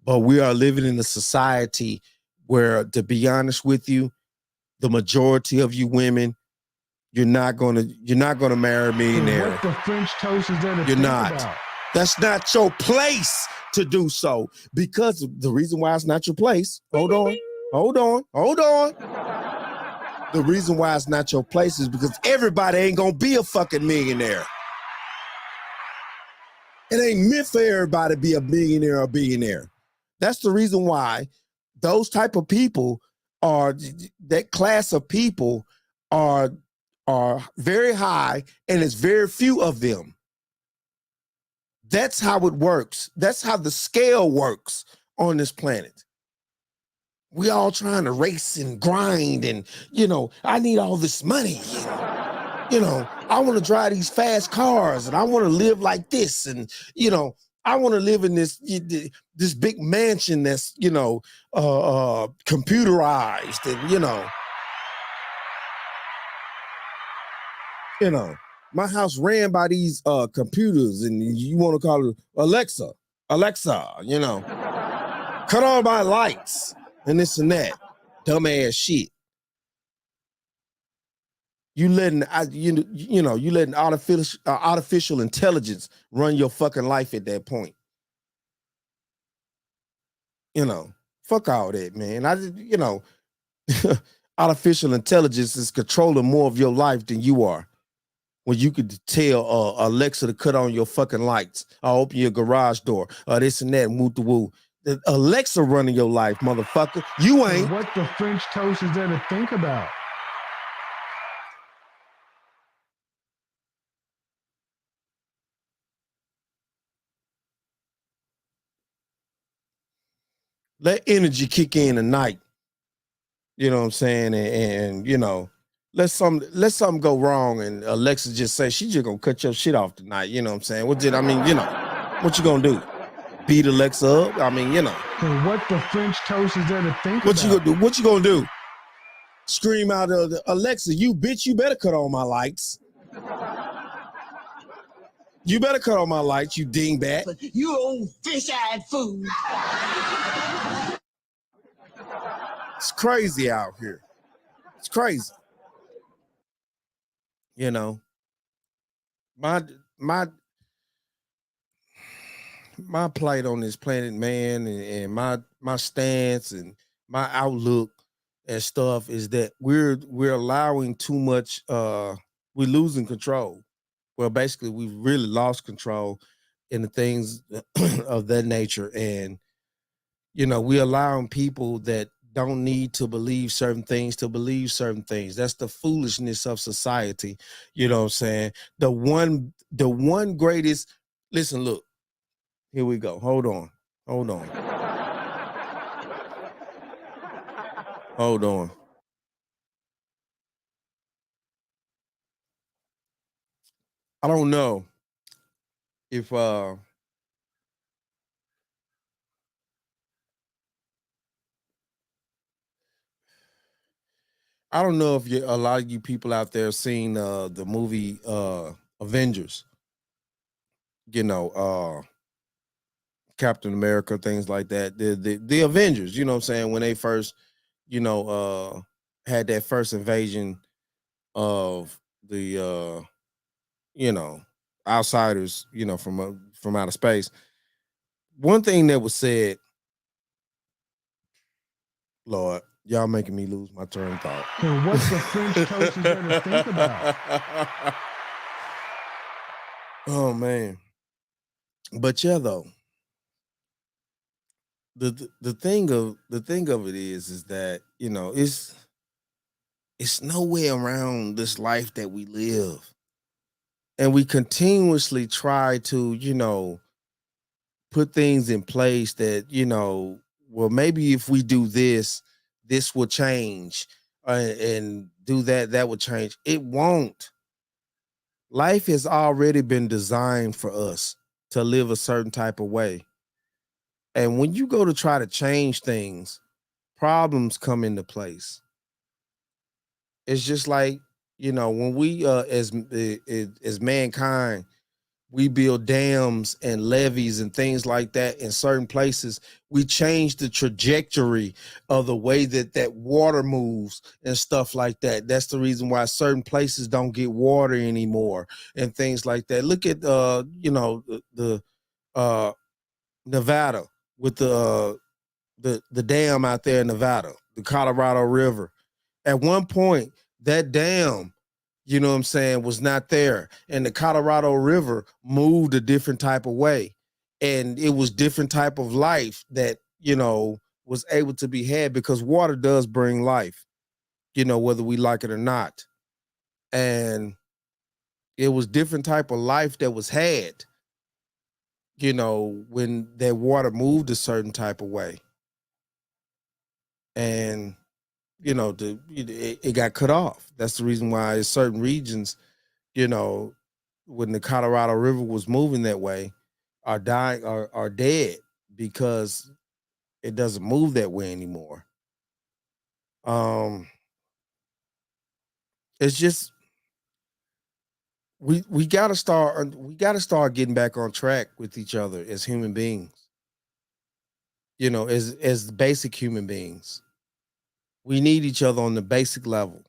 But we are living in a society where, to be honest with you, the majority of you women, you're not gonna marry a millionaire. What the French toast is there to You're think not. about? That's not your place to do so, because the reason why it's not your place. Hold on. The reason why it's not your place is because everybody ain't gonna be a fucking millionaire. It ain't meant for everybody to be a millionaire or billionaire. That's the reason why those type of people that class of people are very high, and it's very few of them. That's how it works. That's how the scale works on this planet. We all trying to race and grind and, I need all this money. You know, I want to drive these fast cars and I want to live like this. And, you know, I want to live in this big mansion that's, computerized and, my house ran by these computers and you want to call it Alexa, cut all my lights and this and that. Dumbass shit. You letting artificial intelligence run your fucking life at that point. Fuck all that, man. Artificial intelligence is controlling more of your life than you are. When you could tell Alexa to cut on your fucking lights, or open your garage door, or this and that, woo to woo. Alexa running your life, motherfucker. You ain't. What the French toast is there to think about? Let energy kick in tonight. You know what I'm saying? And let something go wrong and Alexa just say she just gonna cut your shit off tonight. You know what I'm saying? What you gonna do? Beat Alexa up? So what the French toast is there to think what about? you gonna do? What you gonna do? Scream out of Alexa, you bitch, you better cut on my lights. You better cut on my lights, you dingbat. You old fish-eyed fool. It's crazy out here. It's crazy. My plight on this planet, man, and my stance and my outlook and stuff is that we're allowing too much. We're losing control. Well, basically, we've really lost control in the things of that nature, and we're allowing people that don't need to believe certain things to believe certain things. That's the foolishness of society. You know what I'm saying? The one greatest. Listen, look. Here we go. Hold on. Hold on. I don't know if a lot of you people out there seen the movie Avengers. Captain America, things like that. The Avengers, you know what I'm saying, when they first, had that first invasion of the outsiders, from outer space. One thing that was said, Lord, y'all making me lose my train of thought. So what's the French toast is there to think about? Oh man. But yeah, though. The thing of it is that, it's no way around this life that we live. And we continuously try to, put things in place that, well, maybe if we do this will change, and do that will change. It won't. Life has already been designed for us to live a certain type of way. And when you go to try to change things, problems come into place. It's just like, when we as mankind, we build dams and levees and things like that in certain places, we change the trajectory of the way that water moves and stuff like that. That's the reason why certain places don't get water anymore and things like that. Look at the Nevada with the dam out there in Nevada, the Colorado River. At one point, that dam, you know what I'm saying, was not there. And the Colorado River moved a different type of way. And it was different type of life that, was able to be had, because water does bring life, whether we like it or not. And it was different type of life that was had, when that water moved a certain type of way. And it got cut off. That's the reason why in certain regions, you know, when the Colorado River was moving that way, are dying, are dead because it doesn't move that way anymore. It's just we gotta start getting back on track with each other as human beings. You know, as basic human beings. We need each other on the basic level.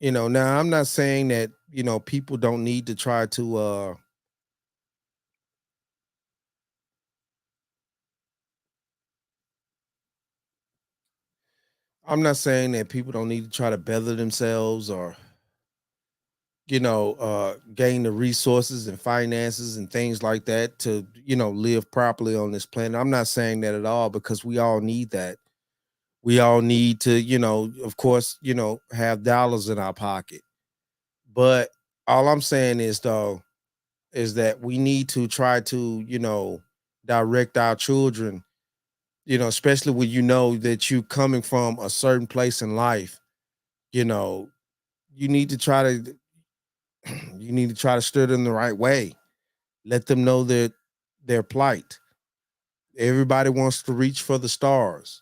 You know, now I'm not saying that, you know, people don't need to try to I'm not saying that people don't need to try to better themselves or, you know, gain the resources and finances and things like that to, you know, live properly on this planet. I'm not saying that at all, because we all need that. We all need to, you know, of course, you know, have dollars in our pocket. But all I'm saying is, though, is that we need to try to, you know, direct our children, you know, especially when you know that you coming from a certain place in life. You know, you need to try to you need to try to steer them the right way. Let them know that their plight. Everybody wants to reach for the stars,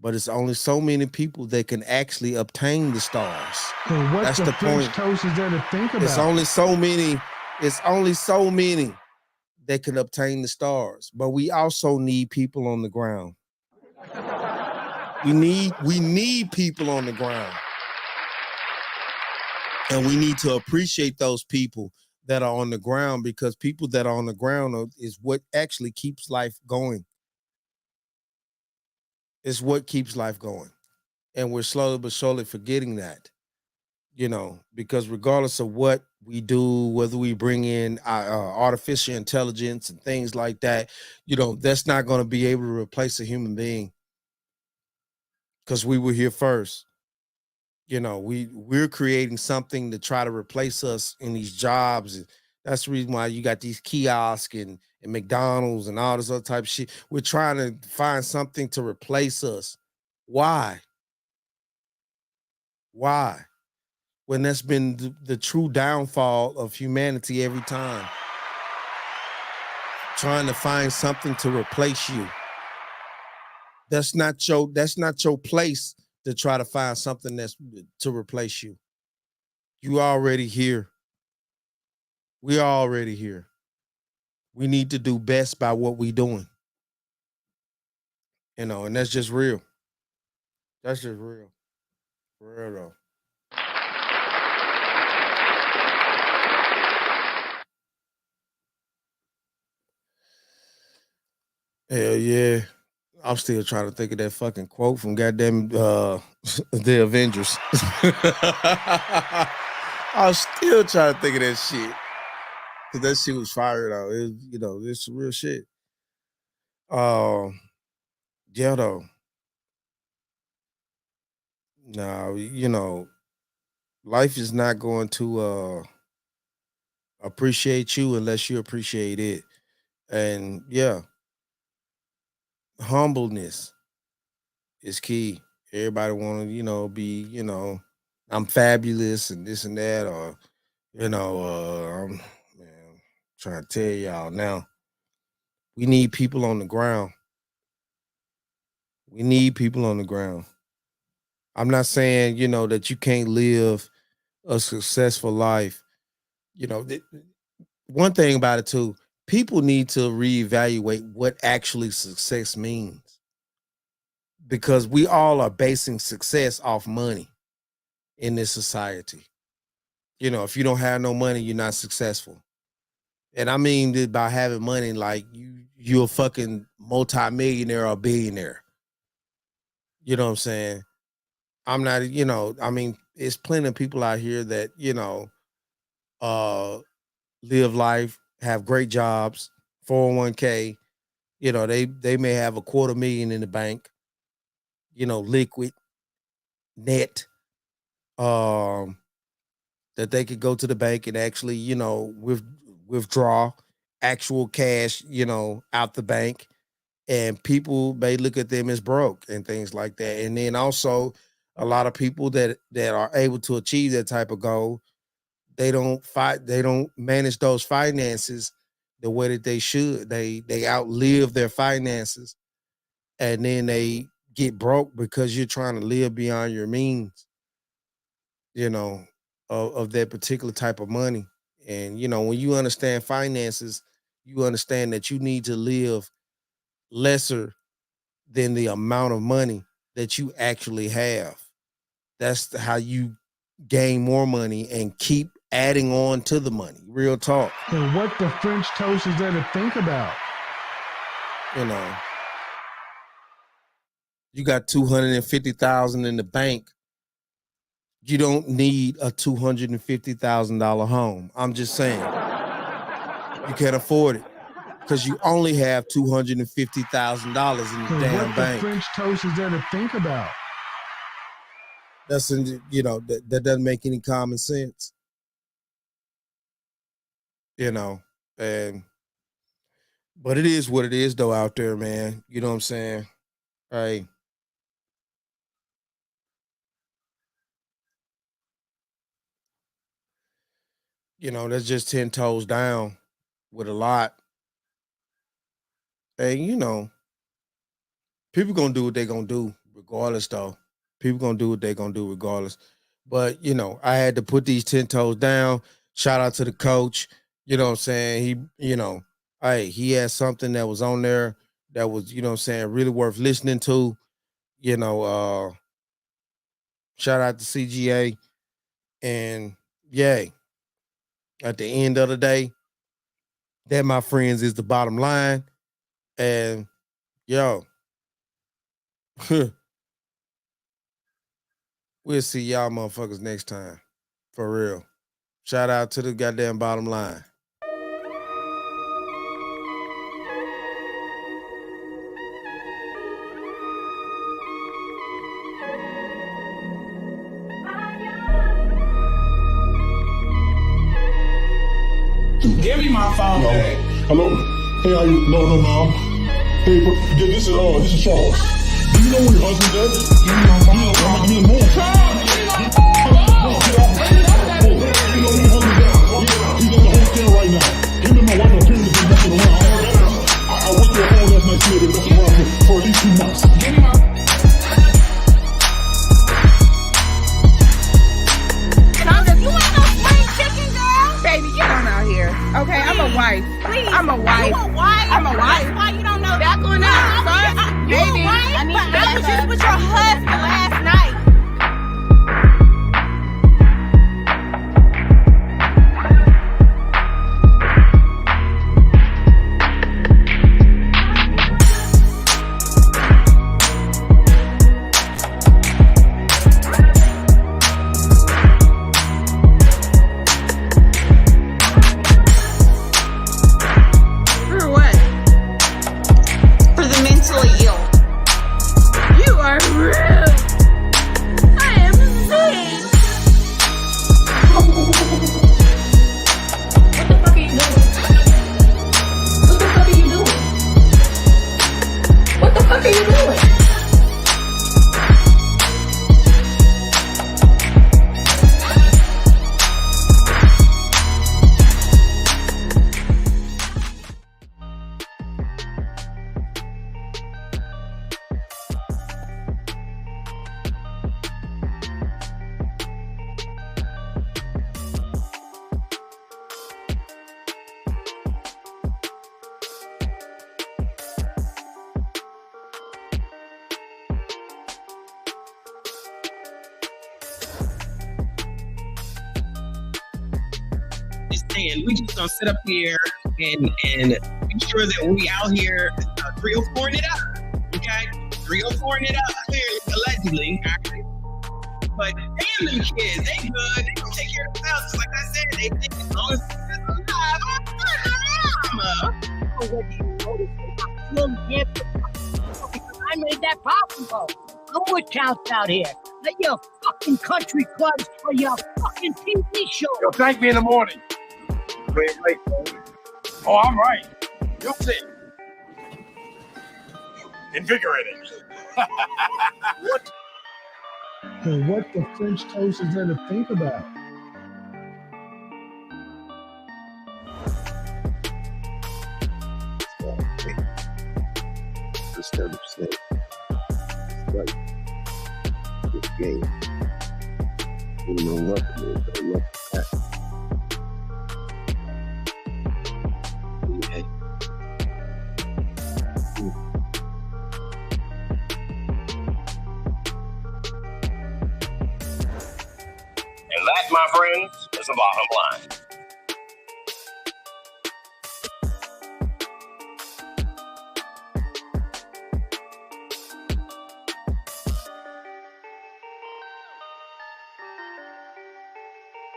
but it's only so many people that can actually obtain the stars. So what That's the the French point. toast is there to think about? It's only so many. It's only so many that can obtain the stars. But we also need people on the ground. We need people on the ground. And we need to appreciate those people that are on the ground, because people that are on the ground is what actually keeps life going. It's what keeps life going. And we're slowly but surely forgetting that, you know, because regardless of what we do, whether we bring in artificial intelligence and things like that, you know, that's not going to be able to replace a human being, because we were here first. You know, we're creating something to try to replace us in these jobs. And that's the reason why you got these kiosks and McDonald's and all this other type of shit. We're trying to find something to replace us. Why? Why? When that's been the true downfall of humanity every time. Trying to find something to replace you. That's not your place to try to find something that's to replace you. You already here. We're already here. We need to do best by what we doing. You know, and that's just real. That's just real. For real though. Hell yeah. I'm still trying to think of that fucking quote from goddamn the Avengers. I'm still trying to think of that shit. Cause that shit was fire though. You know, it's real shit. Yeah though. Now, you know, life is not going to appreciate you unless you appreciate it. And yeah, humbleness is key. Everybody want to, you know, be, you know, I'm fabulous and this and that, or, you know, I'm trying to tell y'all now. We need people on the ground. We need people on the ground. I'm not saying, you know, that you can't live a successful life. You know, one thing about it too, people need to reevaluate what actually success means, because we all are basing success off money in this society. You know, if you don't have no money, you're not successful. And I mean that by having money, like you're a fucking multimillionaire or billionaire. You know what I'm saying? I'm not, you know, I mean, it's plenty of people out here that, you know, live life, have great jobs, 401k, you know, they may have $250,000 in the bank, you know, liquid, net, that they could go to the bank and actually, you know, withdraw actual cash, you know, out the bank. And people may look at them as broke and things like that. And then also a lot of people that are able to achieve that type of goal, they don't fight. They don't manage those finances the way that they should. They outlive their finances, and then they get broke because you're trying to live beyond your means. You know, of that particular type of money. And you know, when you understand finances, you understand that you need to live lesser than the amount of money that you actually have. That's how you gain more money and keep adding on to the money. Real talk. So what the French toast is there to think about? You know, you got 250,000 in the bank. You don't need a $250,000 home. I'm just saying. You can't afford it because you only have $250,000 in the So damn what bank. the French toast is there to think about? That's that doesn't make any common sense. You know, but it is what it is though out there, man. You know what I'm saying? Right. You know, that's just 10 toes down with a lot. And you know, people gonna do what they gonna do regardless though. People gonna do what they gonna do regardless. But you know, I had to put these 10 toes down. Shout out to the coach. You know what I'm saying? He had something that was on there that was, you know what I'm saying, really worth listening to. You know, shout out to CGA. And yay. At the end of the day, that, my friends, is the bottom line. And yo, we'll see y'all motherfuckers next time. For real. Shout out to the goddamn bottom line. Give me my phone. No. Hello? Hey, how you? No, Mom. Hey, this is Charles. Do you know where your husband's at? Give me my phone. Give me the phone. Charles, give me my phone. You know where your husband's at? He's in the hotel right now. Him and my wife are apparently been messing around. I went to a home last night, see they've been messing around for at least 2 months. Give me my Okay, I'm a wife. Please. I'm a wife. You a wife? I'm a wife. That's why you don't know. Back on that, son. You Baby, a wife, I need but to I back was just up. with your husband last night. For what? For the mentally ill. You are rude. I am sick. What the fuck are you doing? What the fuck are you doing? What the fuck are you doing? Saying we just gonna sit up here and be sure that we out here 304ing it up, okay? 304ing it up, clearly, allegedly, actually. But damn, them kids, they good. They gonna take care of themselves. Like I said, they think as long as they're alive, mama. Oh, what do you notice? I'm because I made that possible. I'm what counts out here. Let your fucking country clubs or your fucking TV show. You'll thank me in the morning. You ain't right, bro. Oh, I'm right. You'll see. Invigorating. What? So what the French toast is there to think about? game. You know what? Okay. And that, my friends, is the bottom line.